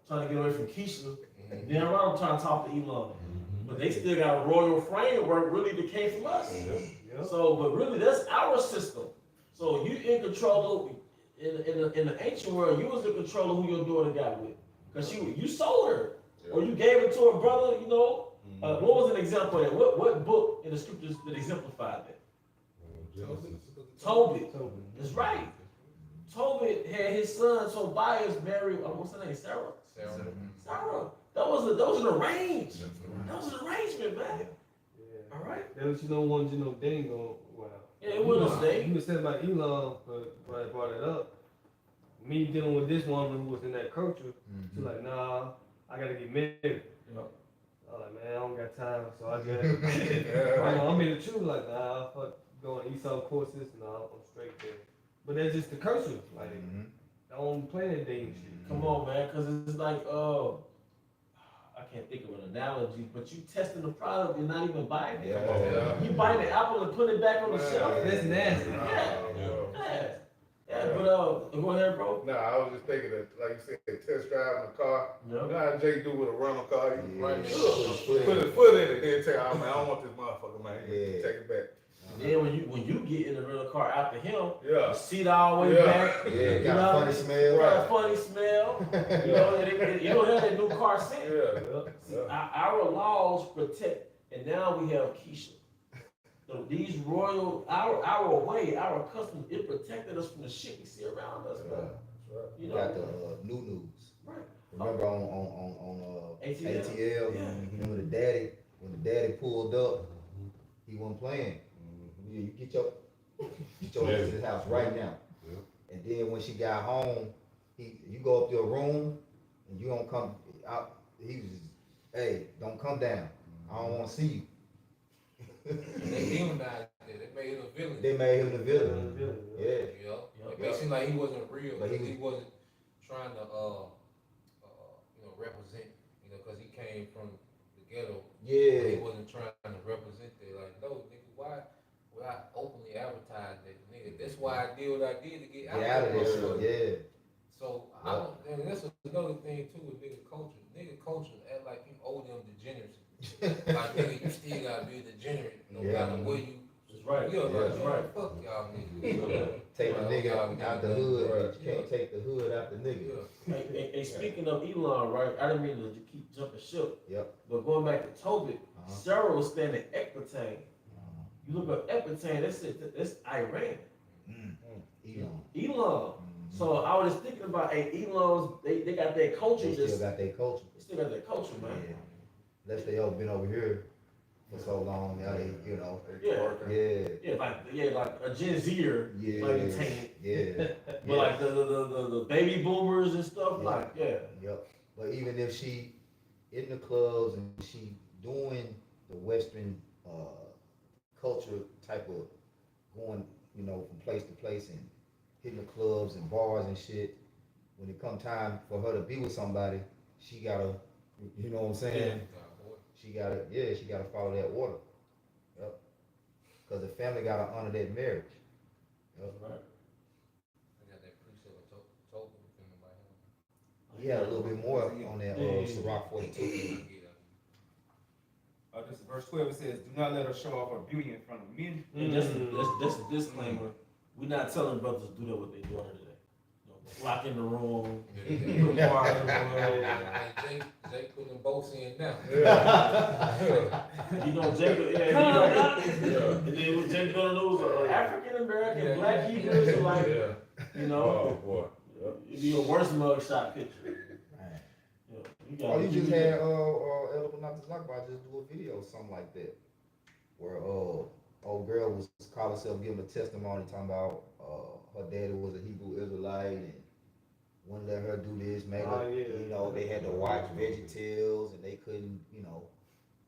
Trying to get away from Keisha. And then I'm trying to talk to Elon. But they still got a royal framework really that came from us. So, but really that's our system. So you in control of, in the ancient world, you was in control of who your daughter got with. Because you sold her. Or you gave it to her brother, you know. What was an example of that? What book in the scriptures that exemplified that? Tobit. That's right. Tobit had his son Tobias marry, what's her name, Sarah? Sarah. That was an arrangement. That was an arrangement, man. All right. That was, you know, one, you know, they ain't gonna, wow. Yeah, it wasn't a He state. was saying about Elon, but when I brought it up, me dealing with this woman who was in that culture, she's like, nah, I gotta get married. I was like, man, I don't got time, so I just, I'm in the truth, like, nah, fuck going Esau courses, nah, I'm straight there. But that's just the culture, like, I don't play that dating shit. Come on, man, because it's like, I can't think of an analogy, but you testing the product and not even buying it. You buy the apple and put it back on the shelf. That's nasty. Yeah, but go ahead, bro. Nah, I was just thinking that, like you said, test driving a car. Yeah. You know how Jay do with a rental car? He Yeah. put his foot in it, then tell, oh man, I don't want this motherfucker, man. Yeah. Take it back. Then when you get in the rental car after him, Yeah. the seat all the way Yeah. back. Yeah, You got know, a funny smell. Got a funny smell. You know, you don't have that new car scent. Yeah. See, our laws protect, and now we have Keisha. So these royal, our way, our customs, it protected us from the shit we see around us, man. You know, Got the new news. right? Remember on ATL? ATL? Yeah. When the daddy pulled up, he wasn't playing. Yeah, you get your ass to his house right now. Yeah. And then when she got home, you go up to a room and you don't come out. He was just, hey, don't come down. I don't want to see you. They demonized it. They made him a villain. They made him the villain. Yeah. You know, it made it seem like he wasn't real, But but he he wasn't trying to, represent, because he came from the ghetto. Yeah. He wasn't trying to represent it. Like, no, nigga, why would I openly advertise that, nigga? That's why I did what I did to get Get out of this shit. Yeah. So I don't, and that's another thing too with nigga culture. Nigga culture act like you owe them degeneracy. Like nigga, you still gotta be a degenerate no matter where you. That's right. You know, That's like, right. Fuck y'all niggas. Take the nigga out the hood. Right. You can't take the hood out the nigga. Hey, speaking of Elon, right? I didn't mean to keep jumping ship. Yep. But going back to Tobit, Sarah was staying at Ecbatane. You look up Ecbatane, that's Iran. Elon. So I was just thinking about, hey, Elon's, they got their culture. They still got their culture. They still got their culture, man. Yeah. Unless they all been over here for so long, now they, Yeah, like a Gen Zer, Yeah. like the tainted. Yeah. But like the baby boomers and stuff, Yep. But even if she in the clubs and she doing the Western culture type of going, from place to place and hitting the clubs and bars and shit, when it come time for her to be with somebody, she gotta, you know what I'm saying? She gotta follow that order. Yep. Cause the family gotta honor that marriage. Yep. Right. I got that precept of token from the He had a little bit more on that Ciroc 42. This is verse 12. It says, "Do not let her show off her beauty in front of men." And that's a disclaimer. We're not telling brothers to do that what they doing today. Lock in the room. Put bars in the room. Jay putting them bolts in now. Jacob, and then what Jacob gonna do is African American, Black Hebrews are like, Oh boy. it'd be a worse mugshot picture. You just had Elder not to talk about, just do a video or something like that, where old girl was calling herself giving a testimony talking about her daddy was a Hebrew Israelite and wouldn't let her do this, made her, they had to watch VeggieTales and they couldn't,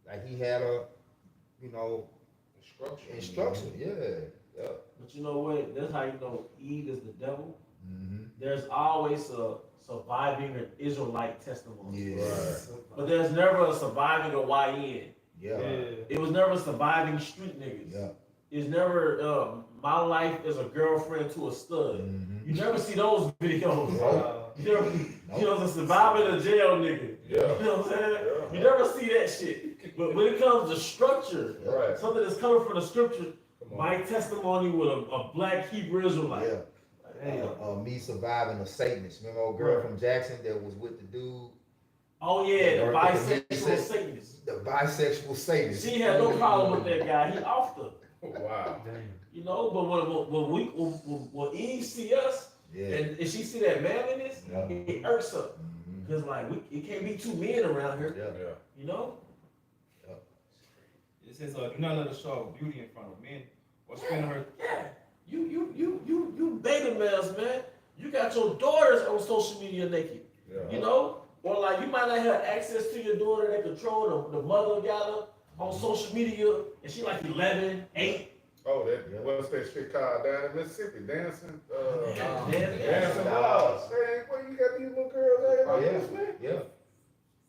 like he had a, instruction, yeah. But you know what? That's how you know Eve is the devil. Mm-hmm. There's always a surviving an Israelite testimony. Yeah. Right. But there's never a surviving a YN. Yeah. It was never surviving street niggas. Yeah. It's never my life as a girlfriend to a stud. Mm-hmm. You never see those videos. Nope. You know, the surviving a jail nigga. Yeah. You know what I'm saying? You never see that shit. But when it comes to structure, Right. something that's coming from the scripture, my testimony with a Black Hebrew Israelite. Yeah. Me surviving a Satanist. Remember old girl from Jackson that was with the dude? Oh yeah, the Or the bisexual Satanist. The bisexual Satanist. She had no problem with that guy. He offed her. Wow. When Eve see us, and she see that manliness, it irks her. Because it can't be two men around here. Yeah. You know? It says, "Do not let her show off beauty in front of men, or spend her." Yeah. You beta males, man. You got your daughters on social media naked. Yeah. You know? Or like you might not have access to your daughter that control the mother got her on social media and she like 11, 8. Oh, what's that shit called down in Mississippi? Dancing? Dancing balls. Hey, where you got these little girls at? Yeah.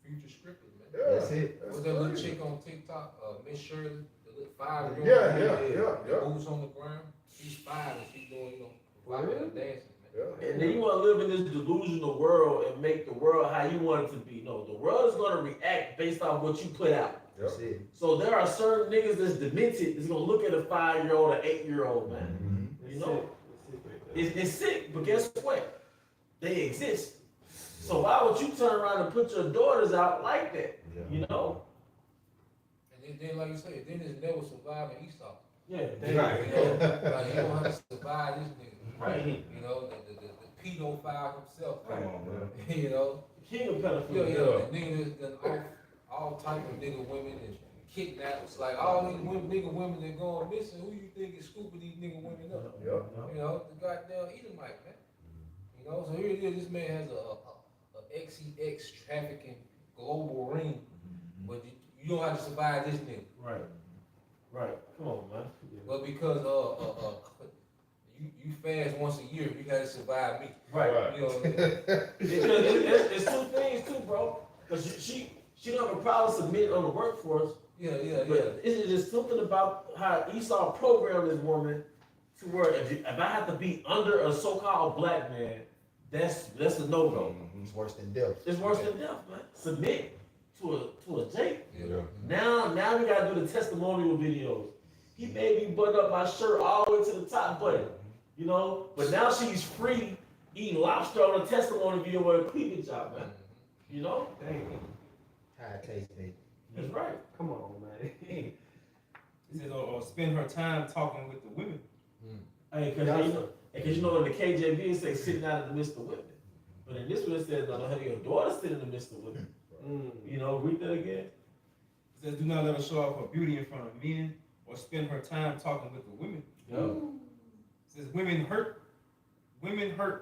Future scripted, man. Yeah. That's it. What's that little chick on TikTok? Miss Shirley, the little 5-year-old. Yeah. Boots on the ground. She's 5 and she's doing, provocative dancing, man. Yeah. And then you want to live in this delusional world and make the world how you want it to be. No, the world is going to react based on what you put out. That's it. So there are certain niggas that's demented that's gonna look at a 5-year-old or 8-year-old, man. You know, it's sick, but guess what? They exist. So why would you turn around and put your daughters out like that? You know? And then like you said, then it's never surviving Esau. Yeah. Right. You know, like you don't have to survive this nigga. Right. You know, the pedophile himself. Come on, man. You know? King of pedophilia. The niggas done all type of nigga women and kidnaps. Like all these nigga women that going missing, who you think is scooping these nigga women up? Yep. You know, the goddamn Edomite, man. You know, so here it is, this man has a XEX trafficking global ring, but you don't have to survive this nigga. Right. Right. Come on, man. But because you fast once a year, you gotta survive me. Right. You know, It's two things too, bro. Cause she don't have a problem submitting on the workforce. yeah. But it's just something about how Esau programmed this woman to where if I have to be under a so-called black man, that's a no-go. It's worse than death. It's worse than death, man. Submit to a Jake. Yeah. Now we gotta do the testimonial videos. He made me button up my shirt all the way to the top button, you know. But now she's free eating lobster on a testimony video with a cleavage out, man. You know. Dang. How it tastes, baby. That's right. Come on, man. It says, or spend her time talking with the women. Hey, cause you know in the KJV it says sitting out in the midst of women, but in this one it says don't have your daughter sit in the midst of women. You know, read that again. It says, do not let her show off her beauty in front of men or spend her time talking with the women. Yo. It says, women hurt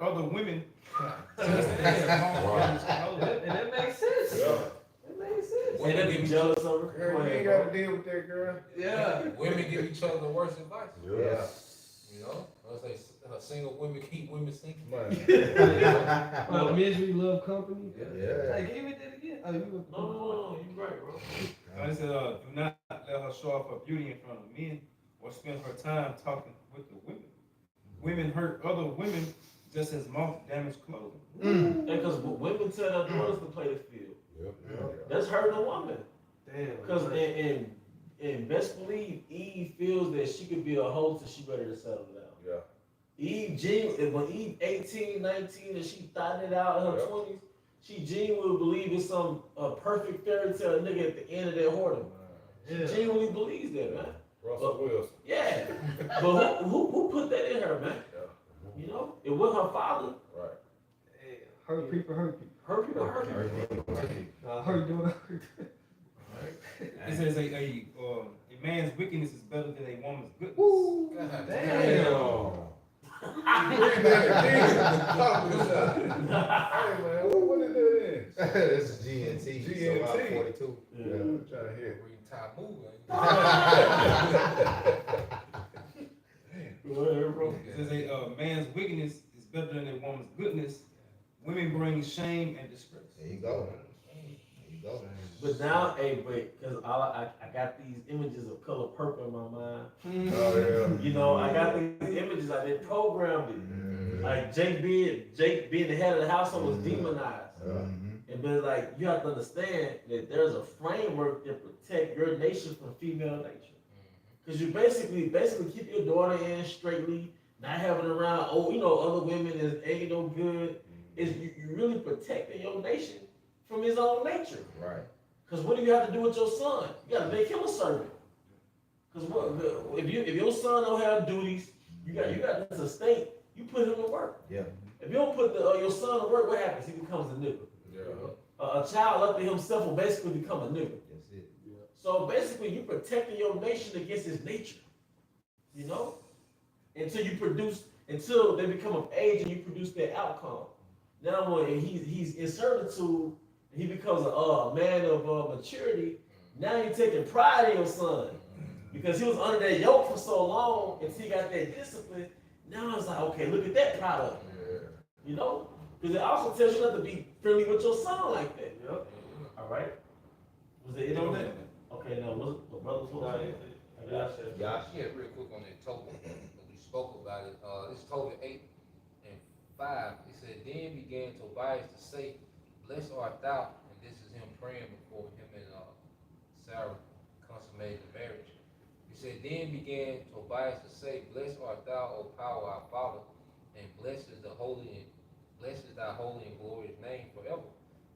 other women. And that makes sense. Yeah. That makes sense. And they be jealous of her. Girl, you ain't gotta deal with that, girl. Yeah. Women give each other the worst advice. Yeah. You know, I say single women keep women single. Man. Misery love company. Yeah. Hey, give me that again. Oh, you No, you right, bro. It said, do not let her show off her beauty in front of men or spend her time talking with the women. Women hurt other women just as moth damage clothing. And because women tell their daughters to play the field, that's hurting a woman. Damn. Because in best believe, Eve feels that she could be a hoe till she ready to settle down. Yeah. When Eve 18, 19, and she thought it out in her Yep. 20s, she genuinely believed in some perfect fairy tale nigga at the end of that whoredom. She genuinely believes that, man. Russell Wilson. Yeah. But who put that in her, man? Yeah. You know? It was her father. Right. Hey, hurt people, hurt people. Her people hurt her. Hurt doing hurt. It says a man's wickedness is better than a woman's goodness. God Damn. Read that again. Hey, man, what is that in? This is GNT. GNT. So 42. Yeah, I'm trying to hit. Reading time moving. Go ahead, bro. It says a man's wickedness is better than a woman's goodness. Women bring shame and disgrace. There you go. There you go. But now, because I got these images of color purple in my mind. Oh, yeah. You know, I got these images, I did programmed it. Like Jake being the head of the household was demonized. And but like you have to understand that there's a framework that protect your nation from female nature. Because you basically keep your daughter in straightly, not having around other women is ain't no good. Is you really protecting your nation from his own nature. Right. Because what do you have to do with your son? You got to make him a servant. Because if your son don't have duties, you got this estate. You put him to work. Yeah. If you don't put your son to work, what happens? He becomes a nigga. Yeah. A child left to himself will basically become a nigga. That's it. So basically, you protecting your nation against his nature. You know, until they become of age and you produce their outcome. Now when he's in servitude, he becomes a man of maturity. Now you're taking pride in your son because he was under that yoke for so long until he got that discipline. Now it's like, okay, look at that product. You know, because it also tells you not to be friendly with your son like that. Yep. All right. Was it on that? Okay, now what brother's supposed to say? Yeah. Yeah, real quick on that Tobit, we spoke about it. This Tobit 8 and 5. It said, then began Tobias to say, blessed art thou, and this is him praying before him and Sarah consummated the marriage. He said, then began Tobias to say, blessed art thou, O power, our Father, and blessed is thy holy and glorious name forever.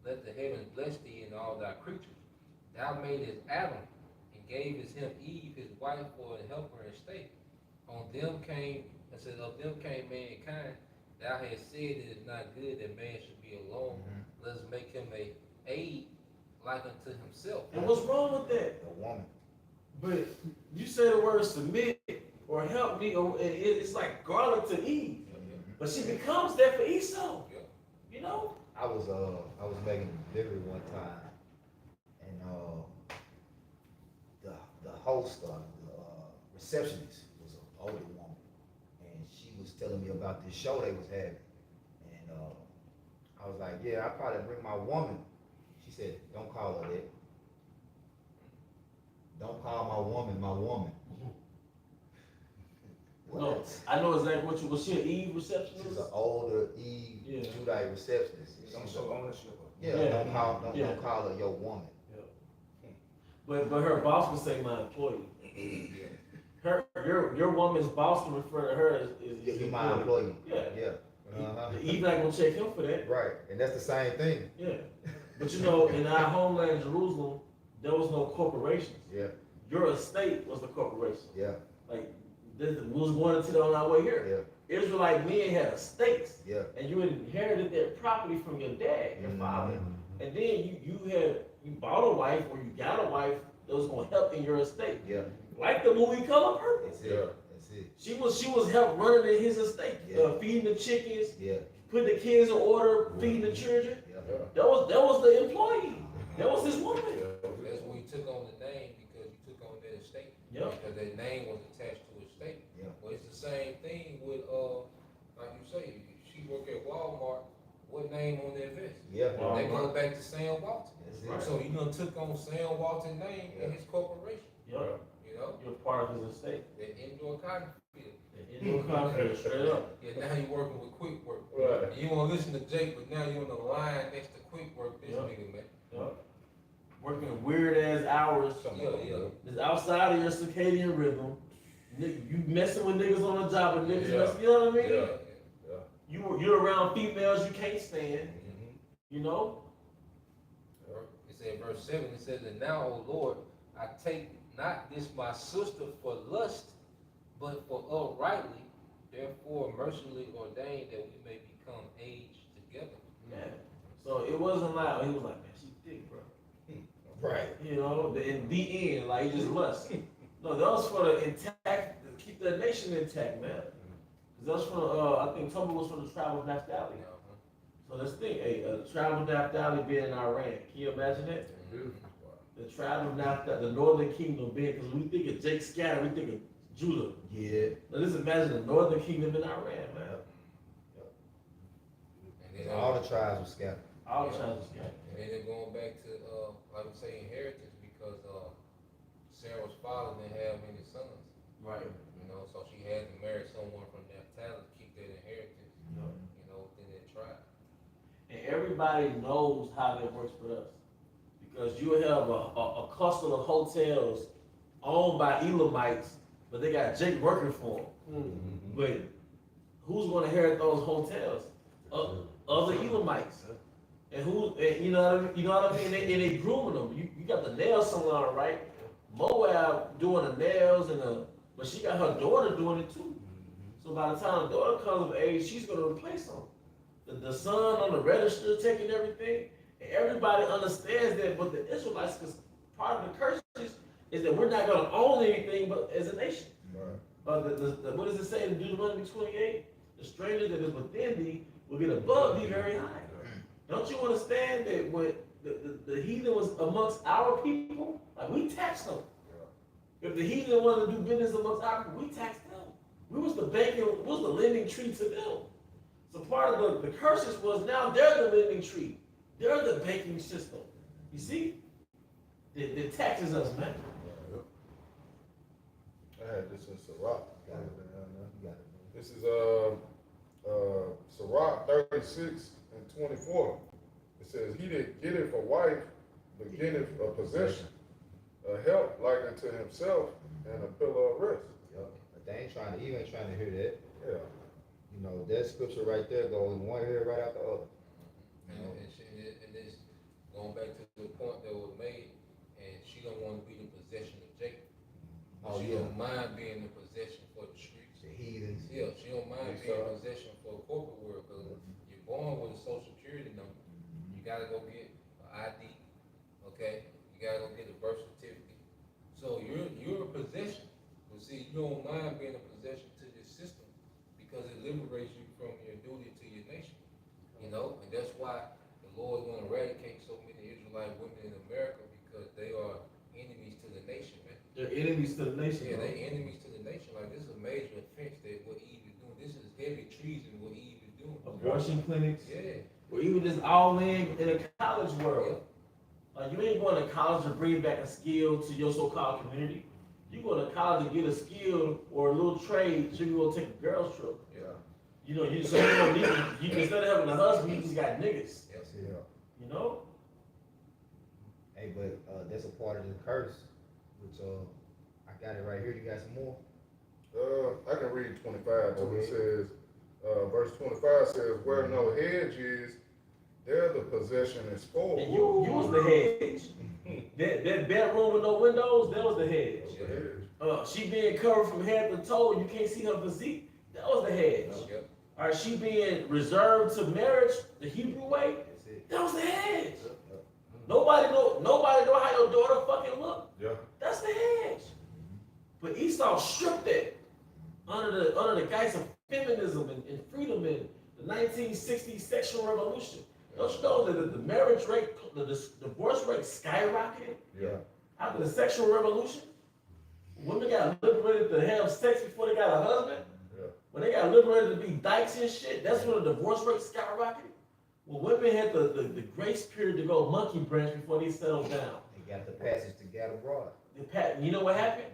Let the heavens bless thee and all thy creatures. Thou madest Adam and gavest him Eve, his wife, for a helper and stay. On them came, it says, of them came mankind. Thou hast said it is not good that man should be alone. Let us make him a aid like unto himself. And what's wrong with that? The woman. But you say the word submit or help me, or it's like garlic to Eve. But she becomes that for Esau. Yeah. You know? I was making delivery one time, and the host, the receptionist was an older woman, and she was telling me about this show they was having, and I was like, yeah, I probably bring my woman. She said, don't call her that. Don't call my woman my woman. No, I know exactly what you was. She an Eve receptionist? She's an older Eve Yeah. Judite receptionist. Some sort of ownership. Yeah, Yeah. don't call her your woman. But her boss would say my employee. Your woman's boss can refer to her as You're my employee. Yeah. Yeah. Uh-huh. Eve not gonna check him for that. Right, and that's the same thing. Yeah. But you know, in our homeland Jerusalem, there was no corporations. Yeah, Your estate was the corporation. yeah, Like we was going into that on our way here. yeah, Israelite men had estates, yeah. and you inherited that property from your dad, your father, Mhm. and then you bought a wife or you got a wife that was gonna help in your estate. Yeah, Like the movie Color Purple. that's it. That's it. She was help running in his estate, Yeah. feeding the chickens, Yeah, putting the kids in order, feeding the children. yeah. That was the employee. That was his woman. That's when he took on the name because he took on that estate. Yep. Because that name was attached to his estate. Yeah. Well, it's the same thing with, like you say, she work at Walmart, what name on their vest? Yeah, Wow. That goes back to Sam Walton. that's Right. it. So you done took on Sam Walton's name and his corporation, Yep. you know? You're part of his estate. That indoor cotton field. The indoor confidence, straight up. Yeah, now you working with Quick Work. Right. You wanna listen to Jake, but now you on the line next to Quick Work, this Yeah. nigga, man. Yep. Working weird ass hours. Yeah. It's outside of your circadian rhythm. You messing with niggas on the job, and niggas Yeah. messing, you know what I mean? Yeah. You're around females you can't stand, Mhm. you know? It said verse 7, it says, and now, O Lord, I take not this my sister for lust, but for uprightly, therefore mercifully ordained that we may become aged together. Yeah. So it wasn't like, he was like, man, she thick, bro. Right. You know, in the end, like, he just lust. No, that was for the intact, to keep the nation intact, man. Cause that was from, I think Tumble was from the tribe of Naphtali. So let's think, the tribe of Naphtali being in Iran. Can you imagine that? The tribe of Naphtali, the northern kingdom being, because we think of Jake Scatter, we think of Judah. Yeah. Now just imagine the northern kingdom in Iran, man. And then, All the tribes were scattered. All the tribes of Scatter. and then they're going back to, like we say, inheritance, because Sarah's father didn't have many sons. Right. You know, so she had to marry someone from Naphtali to keep that inheritance, Yeah. you know, within that tribe. And everybody knows how that works with us. Because you have a cluster of hotels owned by Elamites, but they got Jake working for them. But who's going to inherit those hotels? Other Elamites. And you know what I mean? You know what I mean? And they grooming them. You got the nail salon, right? Moab doing the nails but she got her daughter doing it too. So by the time the daughter comes of age, she's going to replace them. The son on the register taking everything, and everybody understands that. But the Israelites, because part of the curses is that we're not going to own anything but as a nation. Right. What does it say in Deuteronomy 28? The stranger that is within thee will get above thee very high. Don't you understand that when the heathen was amongst our people, like we taxed them. If the heathen wanted to do business amongst our people, we taxed them. We was the lending tree to them. So part of the curses was now they're the lending tree. They're the banking system. You see? It taxes us, man. I had this in Sirach. You got it. This is Sirach 36 and 24. It says, he that getteth a wife beginneth a possession, a help like unto himself and a pillar of rest. Yep. But they ain't trying to, you ain't trying to hear that. Yeah. You know, that scripture right there goes in one ear right out the other. And this going back to the point that was made, and she don't want to be in possession of Jacob. Oh, She yeah. don't mind being in possession for the streets. The heathens. Yeah, she don't mind being in possession for the corporate world, because you're born with a social security number. You gotta go get an ID, okay? You gotta go get a birth certificate. So you're a possession. But see, you don't mind being a possession to this system because it liberates you from your duty to your nation. You know, and that's why the Lord is going to eradicate so many Israelite women in America, because they are enemies to the nation, man. They're enemies to the nation. Yeah, bro. they enemies to the nation. Like, this is a major offense that what Eve is doing. This is heavy treason what Eve is doing. Abortion clinics. Yeah. Or even just all in the college world. Like, you ain't going to college to bring back a skill to your so-called community. You go to college to get a skill or a little trade, so you go take a girl's trip. Yeah. You know, you don't need, you instead of having a husband, you just got niggas. Yes. Yeah. You know? Hey, but that's a part of the curse, which I got it right here. You got some more? I can read 25 too. Okay. It says, verse 25 says, where no hedge is, there the possession is full. And you was the hedge. That bedroom with no windows, that was the hedge. She being covered from head to toe, you can't see her physique, that was the hedge. Yep. All right, she being reserved to marriage, the Hebrew way, That's it. that was the hedge. Nobody know how your daughter fucking look. Yeah. That's the hedge. But Esau stripped that under the guise of feminism and freedom in the 1960s sexual revolution. Don't you know that the marriage rate, the divorce rate skyrocketed Yeah. after the sexual revolution? Women got liberated to have sex before they got a husband. Yeah. When they got liberated to be dykes and shit, that's when the divorce rate skyrocketed. When women had the grace period to go monkey branch before they settled down. They got the passage to get abroad. You know what happened?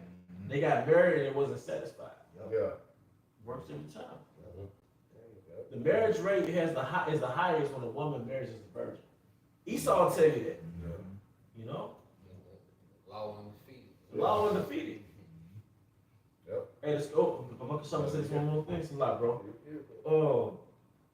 They got married and it wasn't satisfied. Yeah. Works every time. The marriage rate is the highest when a woman marries as a virgin. Esau will tell you that. You know? Law undefeated. Law undefeated. Yep. Hey, let's go. I'm gonna say this one more thing. It's a lot, bro.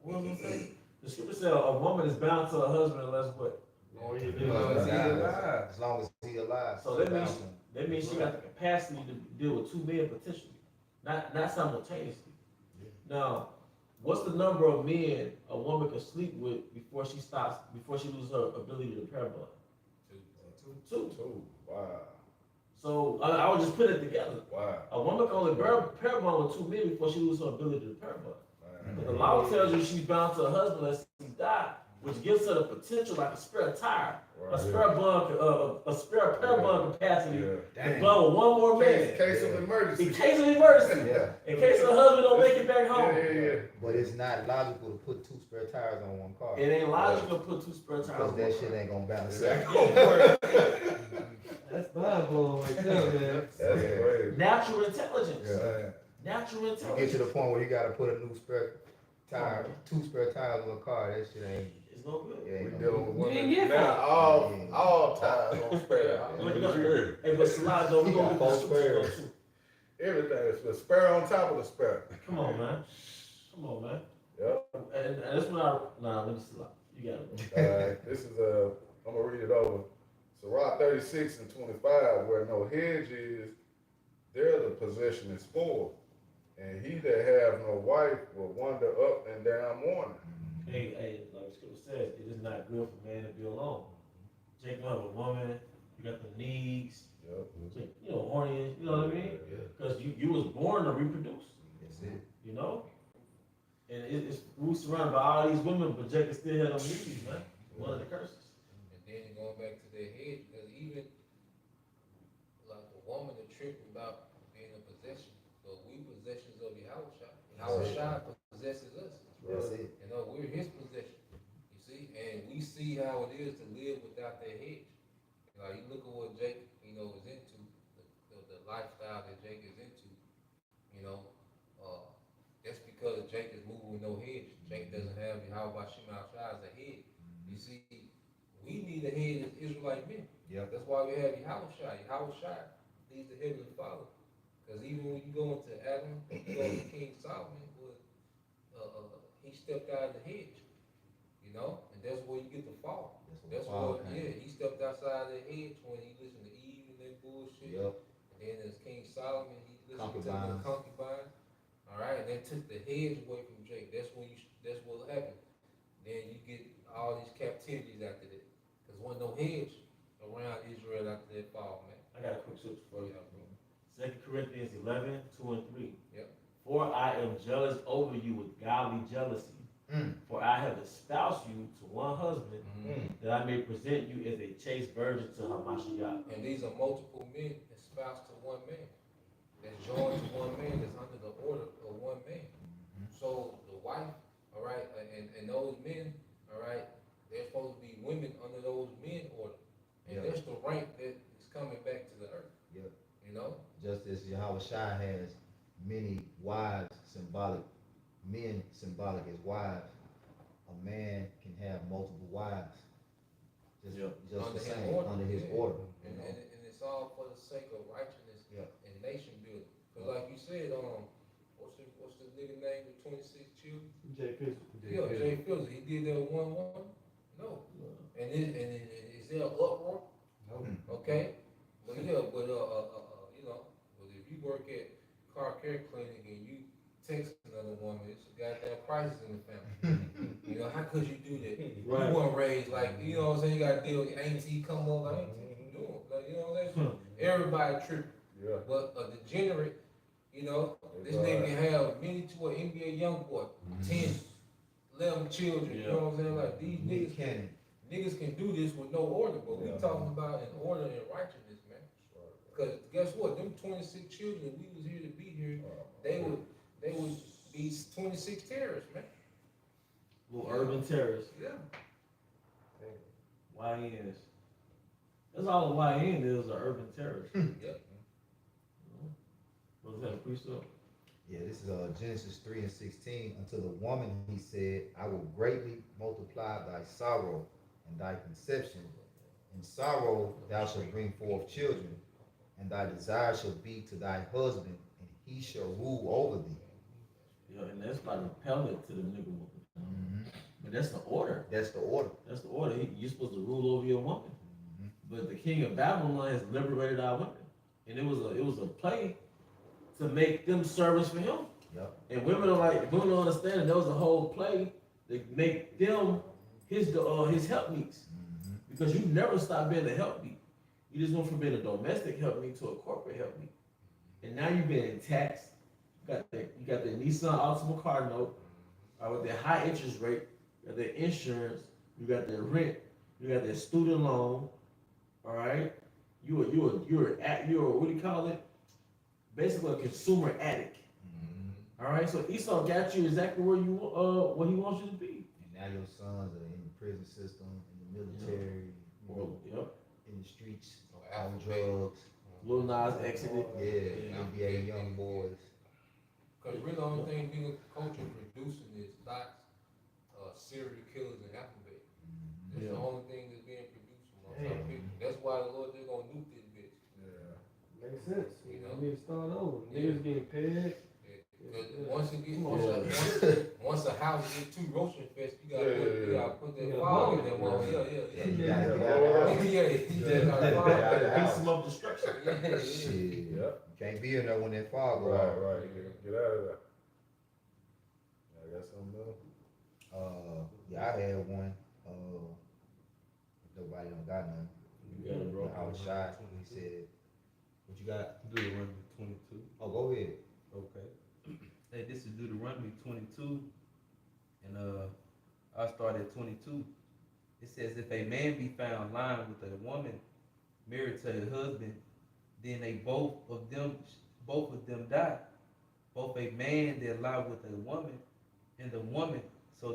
What was I saying? The scripture said a woman is bound to her husband unless what? Oh, yeah. As long as he alive. So that means she got the capacity to deal with two men potentially, not simultaneously. Now, what's the number of men a woman can sleep with before she loses her ability to pair bond? Two. Two. Wow. So I would just put it together. Wow. A woman can only pair bond with two men before she loses her ability to pair bond. But the law tells you she's bound to her husband unless he died, which gives her the potential like a spare tire, a spare pair bond capacity to bond with one more man. In case of emergency. In case of emergency. Yeah. In case her husband don't make it back home. Yeah. But it's not logical to put two spare tires on one car. It ain't logical to put two spare tires Because on that one shit car. ain't gonna balance Yeah. out. That's mind blowing right there, man. That's crazy. Natural intelligence. Yeah. Natural You get to intelligence. the point where you gotta put a new spare tire, two spare tires on a car, that shit ain't. It's no good. Yeah, We ain't dealing with You didn't women get now. All ties on spare. But you know, hey, but Salah, though, we gonna get Both the scripture though, spares. too. Everything is the spare on top of the spare. Come on, man. Come on, man. Yep. And that's when let me Salah. You got it, bro. Alright, this is I'm gonna read it over. Sirach 36 and 25, where no hedge is, there the possession is full. And he that have no wife will wander up and down mourning. Hey, like the scripture says, it is not good for man to be alone. Jacob have a woman, you got the needs, Yep. you know, horny, you know what I mean? Because you was born to reproduce, That's it. you know? And we surrounded by all these women, but Jacob still had no needs, man. One of the curses. And then going back to their head, because even like the woman that tripping about being a possession, but we possessions of Yahushua. Yahushua possesses us. That's it. You know, we're his possession. You see, and we see how it is to live without that hedge. Like, you look at what Jake, you know, is into, the lifestyle that Jake is into. You know, that's because Jake is moving with no hedge. Jake doesn't have Yahweh Shema as a head. You see, we we need a head as Israelite men. Yep. That's why we have Yahushua. Yahushua leads the Heavenly Father. Because even when you go into Adam, you go to King Solomon, he stepped out of the hedge, you know, and that's where you get the fall. That's where, he stepped outside the hedge when he listened to Eve and that bullshit. Yep. And then as King Solomon, he listened to the Concubines. concubine. All right, and then took the hedge away from Jacob. That's what happened. Then you get all these captivities after that. Because there wasn't no hedge around Israel after that fall, man. I got a quick scripture for you. Yeah, bro. 2 Corinthians 11, 2 and 3. Yep. For I am jealous over you with godly jealousy. For I have espoused you to one husband, that I may present you as a chaste virgin to Hamashiach. And these are multiple men espoused to one man. That's joined to one man, that's under the order of one man. So the wife, all right, and those men, all right, they're supposed to be women under those men order. And that's the rank that is coming back to the earth. Yep. You know? Just as Yahushua has many wives, men symbolic as wives, a man can have multiple wives. Just Under the his same, order, under his yeah. order. And it's all for the sake of righteousness and nation building. Because like you said, what's the nigga name with 26 children? Jay Fizzle. Yeah, Jay Fizzle. He did that one woman? No. And is there an uproar? No. Okay? But you know, but if you work at car care clinic and you text another woman, it's a goddamn crisis in the family. You know, how could you do that? Right. You weren't raised like, you know what I'm saying? You gotta deal with auntie come up, like, auntie, you doing? Like, you know what I'm saying? Everybody tripping. Yeah. But a degenerate, you know, this nigga can have many to an NBA young boy, 10, 11 children, you know what I'm saying? Like, these niggas can do this with no order, but we talking about an order and righteousness, man. Because guess what? Them 26 children, if we was here to be here, they would be 26 terrorists, man. Little urban terrorists. Yeah. YNs. That's all a YN is, an urban terrorist. Yep. Was that a precept? Yeah, this is Genesis 3 and 16. Unto the woman he said, I will greatly multiply thy sorrow and thy conception. In sorrow thou shalt bring forth children, and thy desire shall be to thy husband, and he shall rule over thee. Yeah, and that's like repellent to the nigga woman. But that's the order. That's the order. That's the order. You're supposed to rule over your woman. But the king of Babylon has liberated our women. And it was a play to make them servants for him. Yep. And women don't understand that there was a whole play to make them his helpmeets. Because you never stop being a helpmeet. You just went from being a domestic helpmeet to a corporate helpmeet. And now you've been taxed. You got the Nissan Altima car note, with their high interest rate, you got their insurance, you got their rent, you got their student loan. All right, you're what do you call it? Basically a consumer addict. All right, so Esau got you exactly where he wants you to be. And now your sons are in the prison system, in the military, in the streets, on drugs. Lil Nas exited. Yeah, NBA young boys. Because really the only thing nigga culture producing is thoughts, serial killers and alphabet. That's the only thing that's being produced from our people. That's why the Lord just gonna nuke this bitch. Yeah. Makes sense. You You know? know, need to start over. Niggas getting paid. Once a house gets too roasting fest, you gotta put that Yeah. fog in that one. You Yeah. Beat some of destruction. Shit. Yep. You can't be in there when that fog goes Right, off. right. Get out of there. I got something else. Yeah, I had one. If nobody don't got none. You got it, bro. I was shy. He said, "What you got?" Deuteronomy 22. Oh, go ahead. Okay. Hey, this is Deuteronomy 22, and I started at 22. It says, if a man be found lying with a woman married to a husband, then both of them die. Both a man that lie with a woman and the woman, so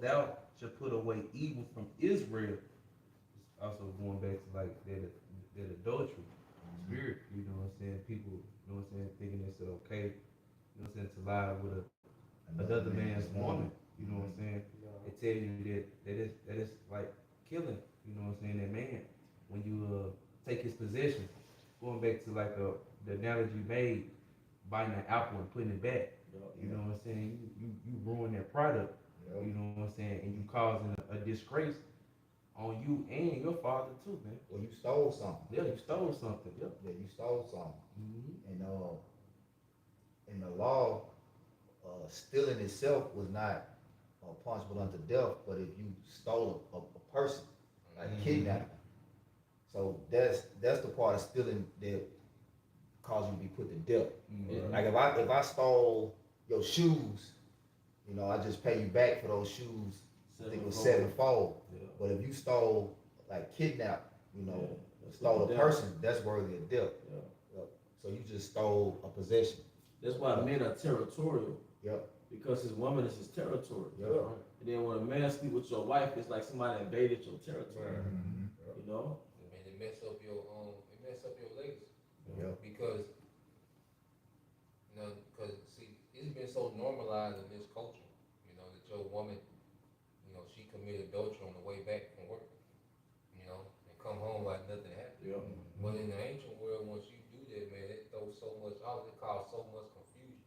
thou shalt put away evil from Israel. It's also going back to like that adultery spirit, you know what I'm saying? People, you know what I'm saying, thinking it's okay, you know what I'm saying, to lie with another man's woman, you know what I'm saying? They tell you that it's like killing, you know what I'm saying, that man. When you take his possessions, going back to like the analogy you made, biting an apple and putting it back. You know what I'm saying? You ruin that product. Yep. You know what I'm saying? And you causing a disgrace on you and your father too, man. Well, you stole something. Yeah, you stole something. Yep. Yeah, you stole something. Mm-hmm. And in the law, stealing itself was not punishable unto death, but if you stole a person, like kidnapping. So that's the part of stealing that caused you to be put to death. Mm-hmm. Like if I stole your shoes, you know, I just pay you back for those shoes. I think it was sevenfold. Yeah. But if you stole, like kidnap, you know, Yeah. stole a Death. person, that's worthy of death. Yeah. Yep. So you just stole a possession. That's why men are territorial. Yep. Because his woman is his territory. Yep. And then when a man sleep with your wife, it's like somebody invaded your territory. Mhm. You know? Man, it mess up your legacy. Yep. Because see, it's been so normalized in this culture, you know, that your woman, you know, she committed adultery on the way back from work, you know, and come home like nothing happened. Yeah. But in the ancient world, once you do that, man, it throws so much off, it causes so much confusion,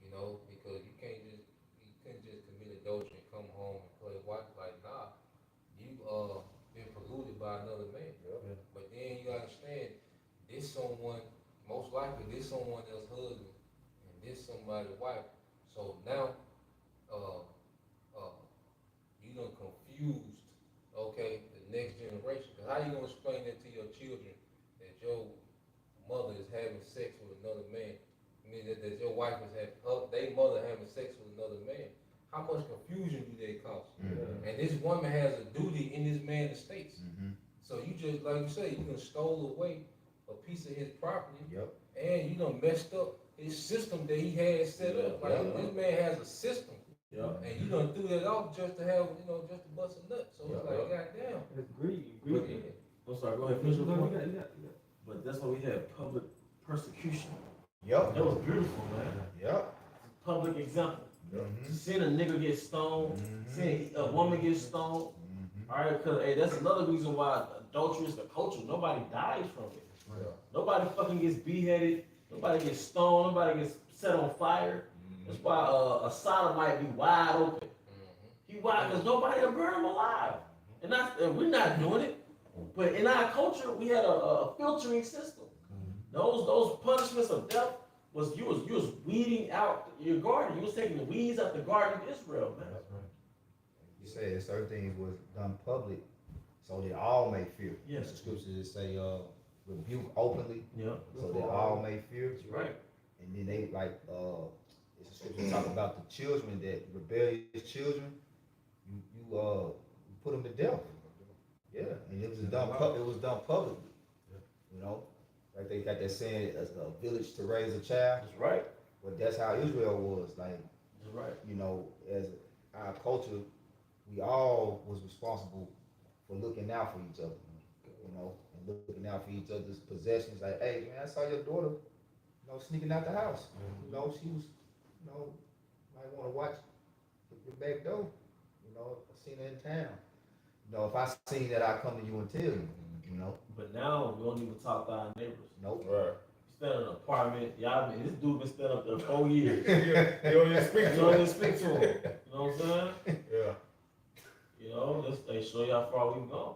you know, because you couldn't just commit adultery and come home and play wife. Like, nah, you been polluted by another man. Yep. But then you understand, most likely this someone else's husband, and this somebody's wife. So now, you done confused, okay, the next generation. Cause how you gonna explain that to your children that your mother is having sex with another man? I mean that your wife is having, their mother having sex with another man. How much confusion do they cause? Mhm. And this woman has a duty in this man's estates. Mhm. So you just, like you say, you done stole away a piece of his property, Yep. and you done messed up his system that he had set up. Like, Yeah. this man has a system, Yeah. and you done threw that off just to have, you know, just to bust a nut. So it's Yeah. like, goddamn. It's greedy. Yeah. Greedy. I'm sorry, go ahead, finish your point. But that's why we had public persecution. Yep. That was beautiful, man. Yep. Public example. Mhm. Seeing a nigga get stoned, Mhm. seeing a woman get stoned. Mhm. All right, cause hey, that's another reason why adultery is the culture. Nobody dies from it. Yeah. Nobody fucking gets beheaded. Nobody gets stoned. Nobody gets set on fire. That's why a sodomite be wide open. He wide because nobody will burn him alive. And we're not doing it. But in our culture, we had a filtering system. Those punishments of death was you was weeding out your garden. You was taking the weeds out the garden of Israel, man. You said certain things was done public so that all may fear. Yes. The scriptures that say rebuke openly Yeah. so that all may fear. That's right. And then they like it's a scripture talk about the children, that rebellious children, you put them to death. Yeah, and it was done publicly. You know, like they got that saying, "As a village to raise a child." That's right. But that's how Israel was. Like, That's right. you know, as our culture, we all was responsible for looking out for each other. You know, and looking out for each other's possessions. Like, hey man, I saw your daughter, you know, sneaking out the house. You know, she was, you know, might want to watch the back door. You know, I seen her in town. You know, if I seen that, I come to you and tell you. You know, But now we don't even talk to our neighbors. nope. Right. Stay in an apartment. This dude been staying up there 4 years. You don't even speak You to don't him. even speak to him. You know what I'm saying? Yeah. You know, they show you how far we've gone.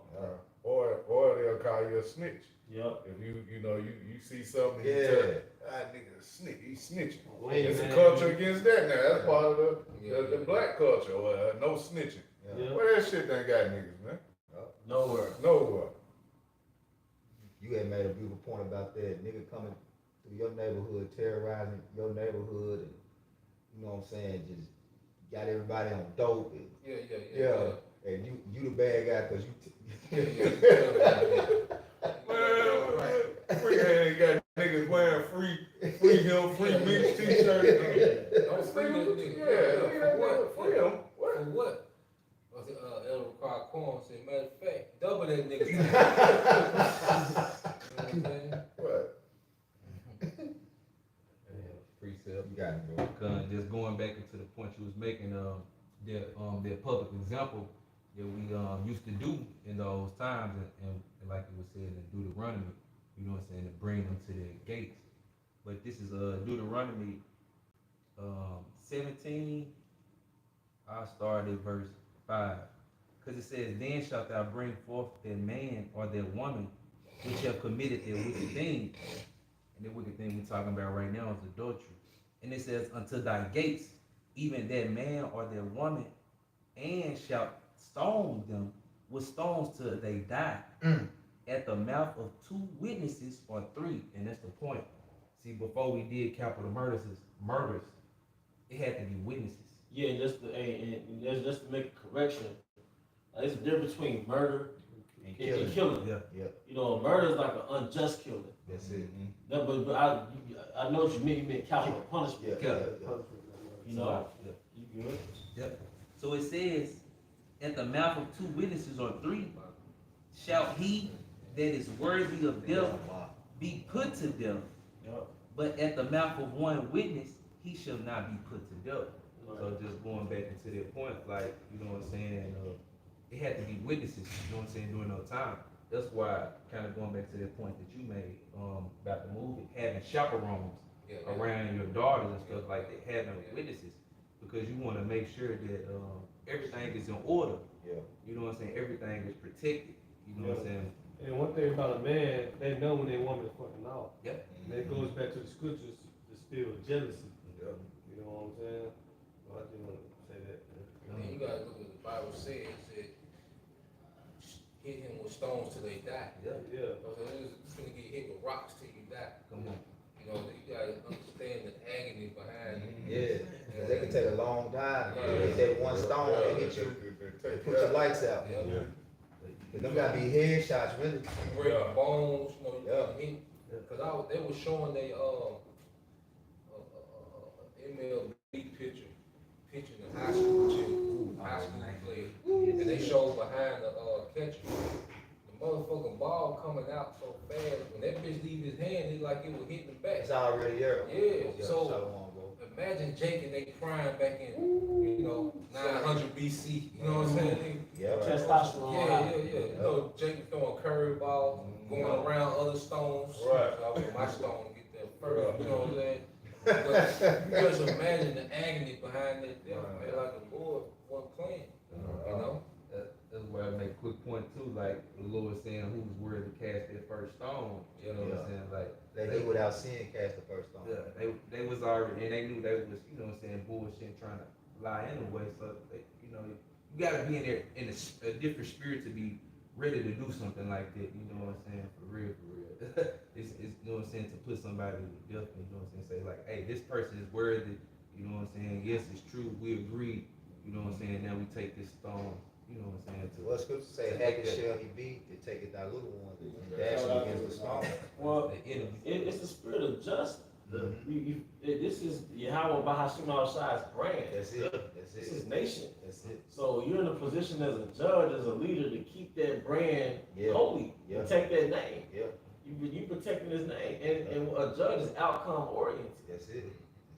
Or they'll call you a snitch. Yep. If you see something, and you Yeah. tell, nigga, snitch, he's snitching. Wait, It's a man. culture against that now. That's part of Yeah. the black culture, or no snitching. Yeah. Where that shit done got niggas, man? Nowhere. Nowhere. You had made a beautiful point about that. Nigga coming through your neighborhood, terrorizing your neighborhood, and you know what I'm saying, just got everybody on dope. And, Yeah. and you the bad guy because Man, free ain't got niggas wearing free Hill, free Meats t-shirts. Don't free that nigga. Yeah, For what? free him. For what? Was it Elder Carl Corn said, matter of fact, double that nigga. You know what I'm saying? What? Precept. You got it, bro. Just going back into the point you was making, that public example, that we used to do in those times, and like it was said in Deuteronomy, you know what I'm saying, to bring them to their gates. But this is Deuteronomy 17. I'll start at verse 5. Because it says, then shalt thou bring forth that man or that woman which have committed their wicked thing. And the wicked thing we're talking about right now is adultery. And it says, unto thy gates, even that man or that woman, and shalt stone them with stones till they die. At the mouth of 2 witnesses or 3. And that's the point. See, before we did capital murders, it had to be witnesses. Yeah, and just to make a correction, there's a difference between murder and killing. Yeah. You know, murder is like an unjust killing. That's it. No, but I know what you mean. You mean capital punishment. Yeah. You know, Yeah. you good? Yep. So it says, at the mouth of 2 witnesses or 3, shall he that is worthy of death be put to death. Yep. But at the mouth of 1 witness, he shall not be put to death. So just going back into that point, like, you know what I'm saying, it had to be witnesses, you know what I'm saying, during no time. That's why, kind of going back to that point that you made about the movie, having chaperones around your daughters and stuff like that, having witnesses, because you want to make sure that everything is in order. Yeah. You know what I'm saying? Everything is protected. You know what I'm saying? And one thing about a man, they know when their woman is fucking off. Yep. And that goes back to the scriptures, the spirit of jealousy. Yeah. You know what I'm saying? Well, I just want to say that. And then you gotta look what the Bible said. It said, hit him with stones till they die. Yeah. Yeah. So it's gonna get hit with rocks till you die. Come on. You know, you gotta understand the agony behind it. Yeah. 'Cause they can take a long time. Hit that one stone and hit you, put your lights out. Yeah. But them gotta be headshots, really. You break your bones, you know, you Yeah. gotta hit. Cause they was showing they MLB pitcher pitching a high school player, and they showed behind the catcher. The motherfucking ball coming out so fast, when that bitch leave his hand, it's like it was hitting the back. It's already there. Yeah, so Shalom, bro. imagine Jake and they prime back in, 900 BC, you know what I'm saying? Yeah, right. Testosterone. Yeah. You know, Jake throwing curveballs, going around other stones. Right. So I want my stone to get there first, you know what I'm saying? But you just imagine the agony behind that death, man, like the Lord wasn't playing, you know? That's where I make a quick point too, like the Lord saying who's worthy to cast that first stone. You know what I'm saying? Like They without sin cast the first stone. yeah, they was already, and they knew they was, you know what I'm saying, bullshit trying to lie anyway. So they, you gotta be in there in a different spirit to be ready to do something like that. You know what I'm saying? For real. it's you know what I'm saying, to put somebody to death. You know what I'm saying? Say like, hey, this person is worthy. You know what I'm saying? Yes, it's true. We agree. You know what I'm saying? Now we take this stone. You know what I'm saying? Well, scripture say, happy shall he be to take it thy little one and dash it against the stone. Well, The enemy. it's the spirit of justice. This is Yahweh Bahashim Al-Shai's brand. That's it. This is nation. That's it. So you're in a position as a judge, as a leader, to keep that brand Yeah. holy, Yeah. protect that name. Yeah. You protecting his name, and a judge is outcome oriented. That's it.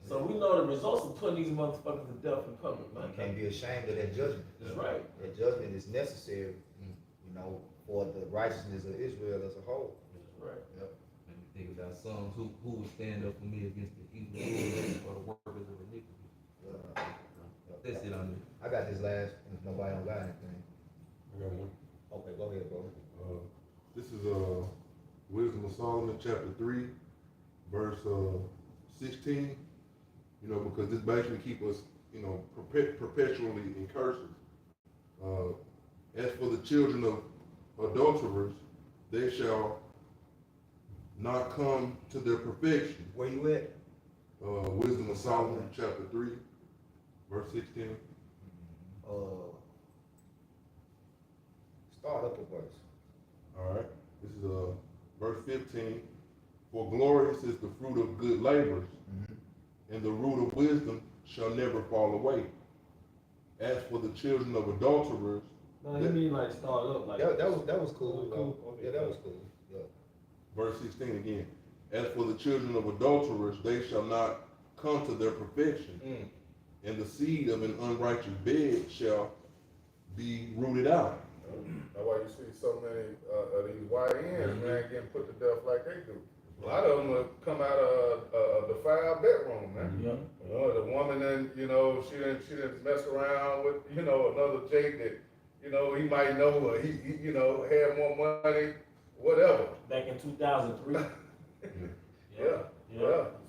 So we know the results of putting these motherfuckers to death in public, man. You can't be ashamed of that judgment. That's right. That judgment is necessary, for the righteousness of Israel as a whole. That's right. Let me think about songs. Who will stand up for me against the evil or the workers of iniquity? That's it on me. I got this last, if nobody don't got anything. I got one. Okay, go ahead, bro. This is Wisdom of Solomon, chapter 3, verse 16. Because this basically keep us, perpetually in curses. As for the children of adulterers, they shall not come to their perfection. Where you at? Wisdom of Solomon, chapter 3, verse 16. Start up a verse. All right. This is verse 15. For glorious is the fruit of good labors, and the root of wisdom shall never fall away. As for the children of adulterers, No, you mean like start up like That was cool. Cool. Okay. Yeah, that was cool. Yeah. verse 16 again. As for the children of adulterers, they shall not come to their perfection, and the seed of an unrighteous bed shall be rooted out. That's why you see so many of these YNs, man, getting put to death like they do. A lot of them will come out of the foul bedroom, man. Yeah. The woman, then she didn't mess around with another Jake that he might know, or he had more money, whatever. Back in 2003. Yeah.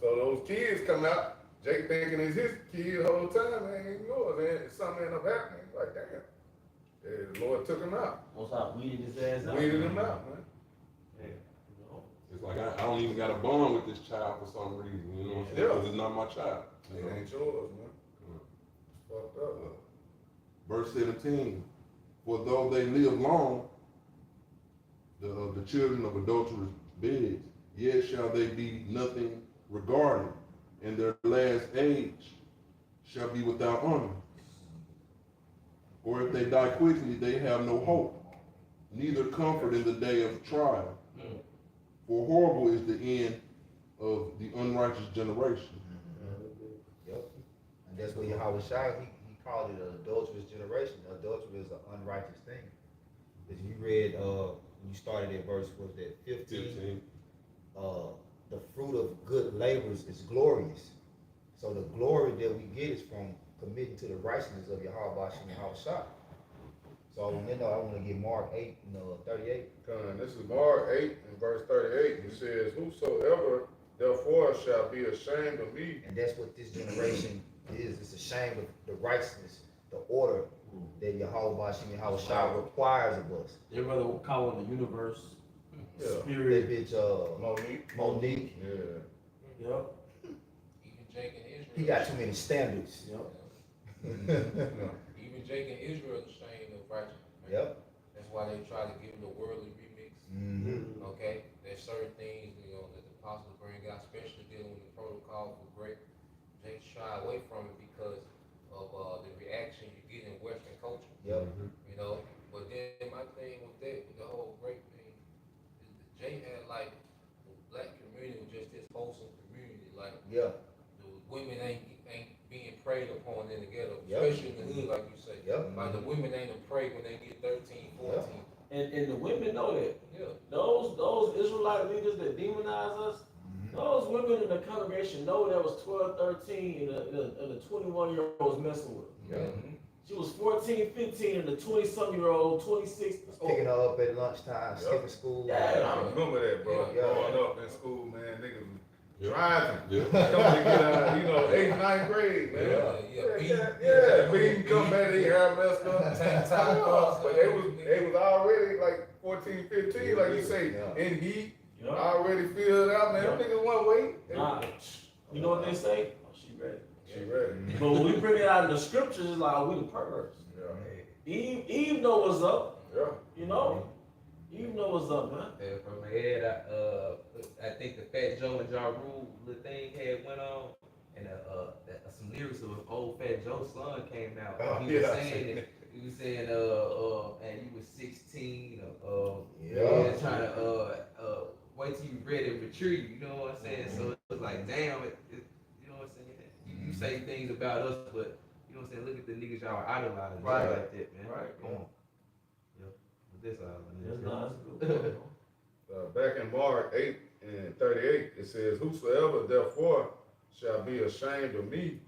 So those kids come out, Jake thinking it's his kid the whole time, man, ain't yours. And something end up happening. Like, damn. The Lord took him out. Most I weeded his ass out. Weeded him out, man. It's like I don't even got a bond with this child for some reason, you know what I'm saying? Yeah. Because it's not my child. It ain't yours, man. Fucked up. Verse 17, for though they live long, the children of adulterous beds, yet shall they be nothing regarded, and their last age shall be without honor. Or if they die quickly, they have no hope, neither comfort in the day of trial. For horrible is the end of the unrighteous generation. Yep. And that's what Yahweh Shai, he called it an adulterous generation. Adultery is an unrighteous thing. Because you read, when you started at verse, was that 15? The fruit of good labors is glorious. So the glory that we get is from committing to the righteousness of Yahweh Shem Yahweh Shai. So I want to get Mark 8 and 38. This is Mark 8 and verse 38. It says, whosoever therefore shall be ashamed of me. And that's what this generation is. It's ashamed of the righteousness, the order that Yahweh Shem Yahweh Shai requires of us. They rather call it the universe, Yeah. spirit. That bitch, Monique. Yeah. Yep. Even Jake and Israel. He got too many standards. Yep. Even Jake and Israel are ashamed of righteousness. Right? Yep. That's why they try to give him the worldly remix. Mm-hmm. Okay? There's certain things, that the apostles bring out, especially dealing with the protocol for grape. They shy away from it because of the reaction you get in Western culture. Yep. But then my thing with that, with the whole grape thing, is that Jay had like the black community was just this wholesome community. Like Yeah. the women ain't being preyed upon in the ghetto, Yep. especially in the hood, like you say. Yep. Like the women ain't afraid when they get 13, 14. And the women know that. Yeah. Those Israelite leaders that demonize us, those women in the congregation know that was 12, 13, and the 21-year-old was messing with them. Yeah. She was 14, 15, and the 20-some-year-old, 26. Picking her up at lunchtime, skipping school. Yeah. I remember that, bro. Yeah. Growing up in school, man, niggas Yeah. driving. Yeah. Coming to get out, 8th, 9th grade, man. Yeah. Being come back, they hair messed up. Tank top. But they was already like 14, 15, like you say, Yeah. in heat, Yeah. already filled out, man. Them niggas one way. Nah, you know what they say? Oh, she ready. She ready. But when we bring it out in the scriptures, it's like, we the perverts. Yeah. Eve know what's up, Yeah. Eve know what's up, man. And from my head, I think the Fat Joe and Ja Rule little thing had went on, and some lyrics of old Fat Joe's son came out. Oh, He was yeah. saying that, he was saying, and you was 16, Yeah. trying to wait till you ready to mature. You know what I'm saying? So it was like, damn, you know what I'm saying? You say things about us, but you know what I'm saying? Look at the niggas y'all are idolizing Right. like that, man. Right. Come on. Yeah. But that's all. That's not good. Back in Mark 8 and 38, it says, whosoever therefore shall be ashamed of me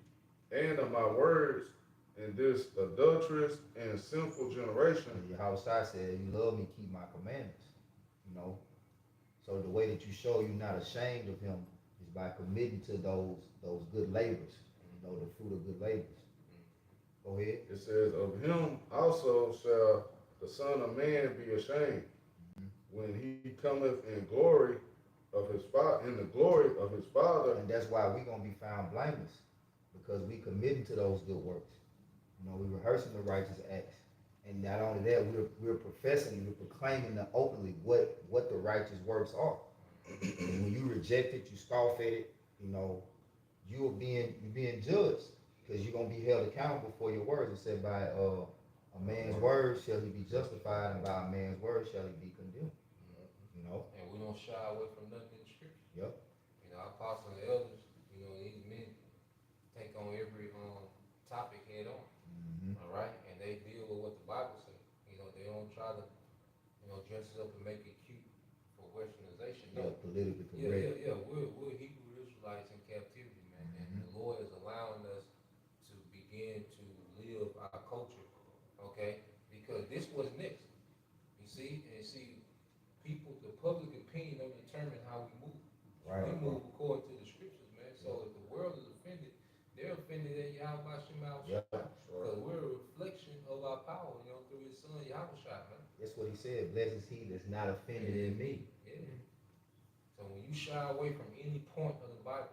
and of my words in this adulterous and sinful generation. Yahweh Shai said, you love me, keep my commandments. So the way that you show you're not ashamed of him is by committing to those good labors, the fruit of good labors. Go ahead. It says, of him also shall the Son of Man be ashamed when he cometh in glory of his Father, in the glory of his Father. And that's why we're going to be found blameless, because we committing to those good works. We rehearsing the righteous acts. And not only that, we're professing, we're proclaiming openly what the righteous works are. And when you reject it, you scoff at it, you're being judged, because you're gonna be held accountable for your words. It said, by a man's word shall he be justified, and by a man's word shall he be condemned. And we don't shy away from nothing in scripture. Yep. Our apostles and elders, these men take on every topic head on. All right, and they deal with what the Bible dress it up and make it cute for westernization. Yeah, No. politically Yeah, correct. We're Hebrew Israelites in captivity, man, and the Lord is allowing us to begin to live our culture, okay? Because this was next. You see, people, the public opinion don't determine how we move. Right. We move according to the scriptures, man. So if the world is offended, they're offended at Yahweh Shema. Yeah, Because we're a reflection of our power, through his son Yahweh, man. that's what he said. Blessed is he that's not offended in me. Yeah. So when you shy away from any point of the Bible,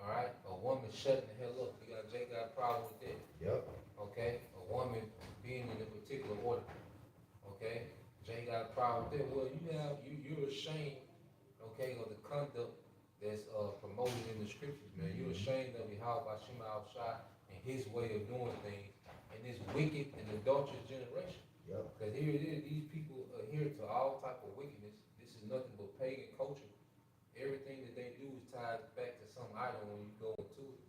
all right, a woman shutting the hell up, Jay got a problem with that. Yep. Okay, a woman being in a particular order. Okay, Jay got a problem with that. Well, you're ashamed, okay, of the conduct that's promoted in the scriptures, man. You're ashamed of Yahweh Shema Shai and his way of doing things in this wicked and adulterous generation. Yep. Because here it is, these people adhere to all type of wickedness. This is nothing but pagan culture. Everything that they do is tied back to some idol when you go into it.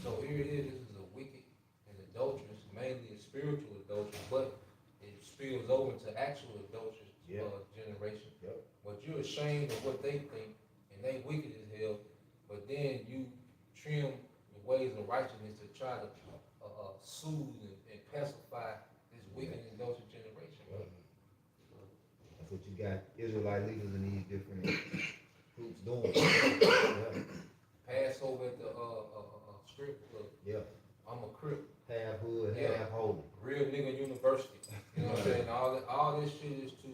So here it is, this is a wicked and adulterous, mainly a spiritual adulterous, but it spills over to actual adulterous generation. Yep. But you're ashamed of what they think, and they wicked as hell, but then you trim the ways of righteousness to try to soothe and pacify this wicked and adulterous generation. Yep. That's what you got Israelite leaders in these different groups doing. Yeah. Passover at the strip club. Yeah. I'm a crip. Half hood, Yeah. half holy. Real nigga university. You know what I'm saying? All this shit is to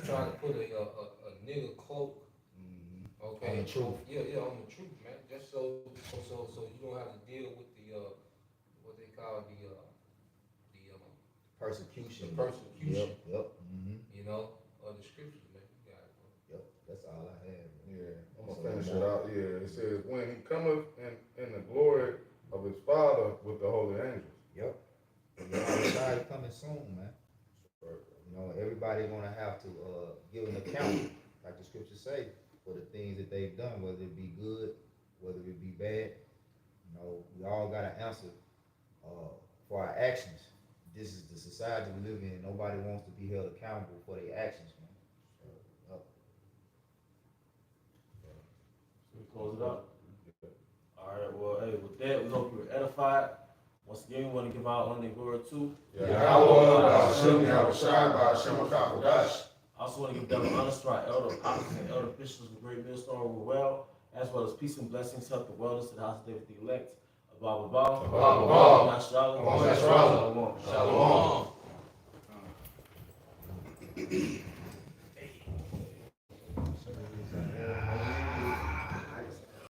try to put a nigga cloak. Okay. On the truth. Yeah, on the truth, man. Just so you don't have to deal with the what they call the Persecution. persecution. Yep. Of the scriptures, man. You got it, bro. Yep. That's all I have. Yeah, I'm gonna finish it out. Yeah, it says, when he cometh in the glory of his Father with the holy angels. Yep. Everybody coming soon, man. Everybody gonna have to give an account, like the scriptures say, for the things that they've done, whether it be good, whether it be bad. We all got to answer for our actions. This is the society we live in. Nobody wants to be held accountable for their actions, man. We close it up. All right. Well, hey, with that, we hope you were edified. Once again, we want to give our honor and glory to. I also want to give double honors to our elder apostles and elder bishops of Great Millstone over well, as well as peace and blessings, health and wellness to the house of David the elect. Abba, Abba. Abba, Abba. Shalom. Shalom. Shalom.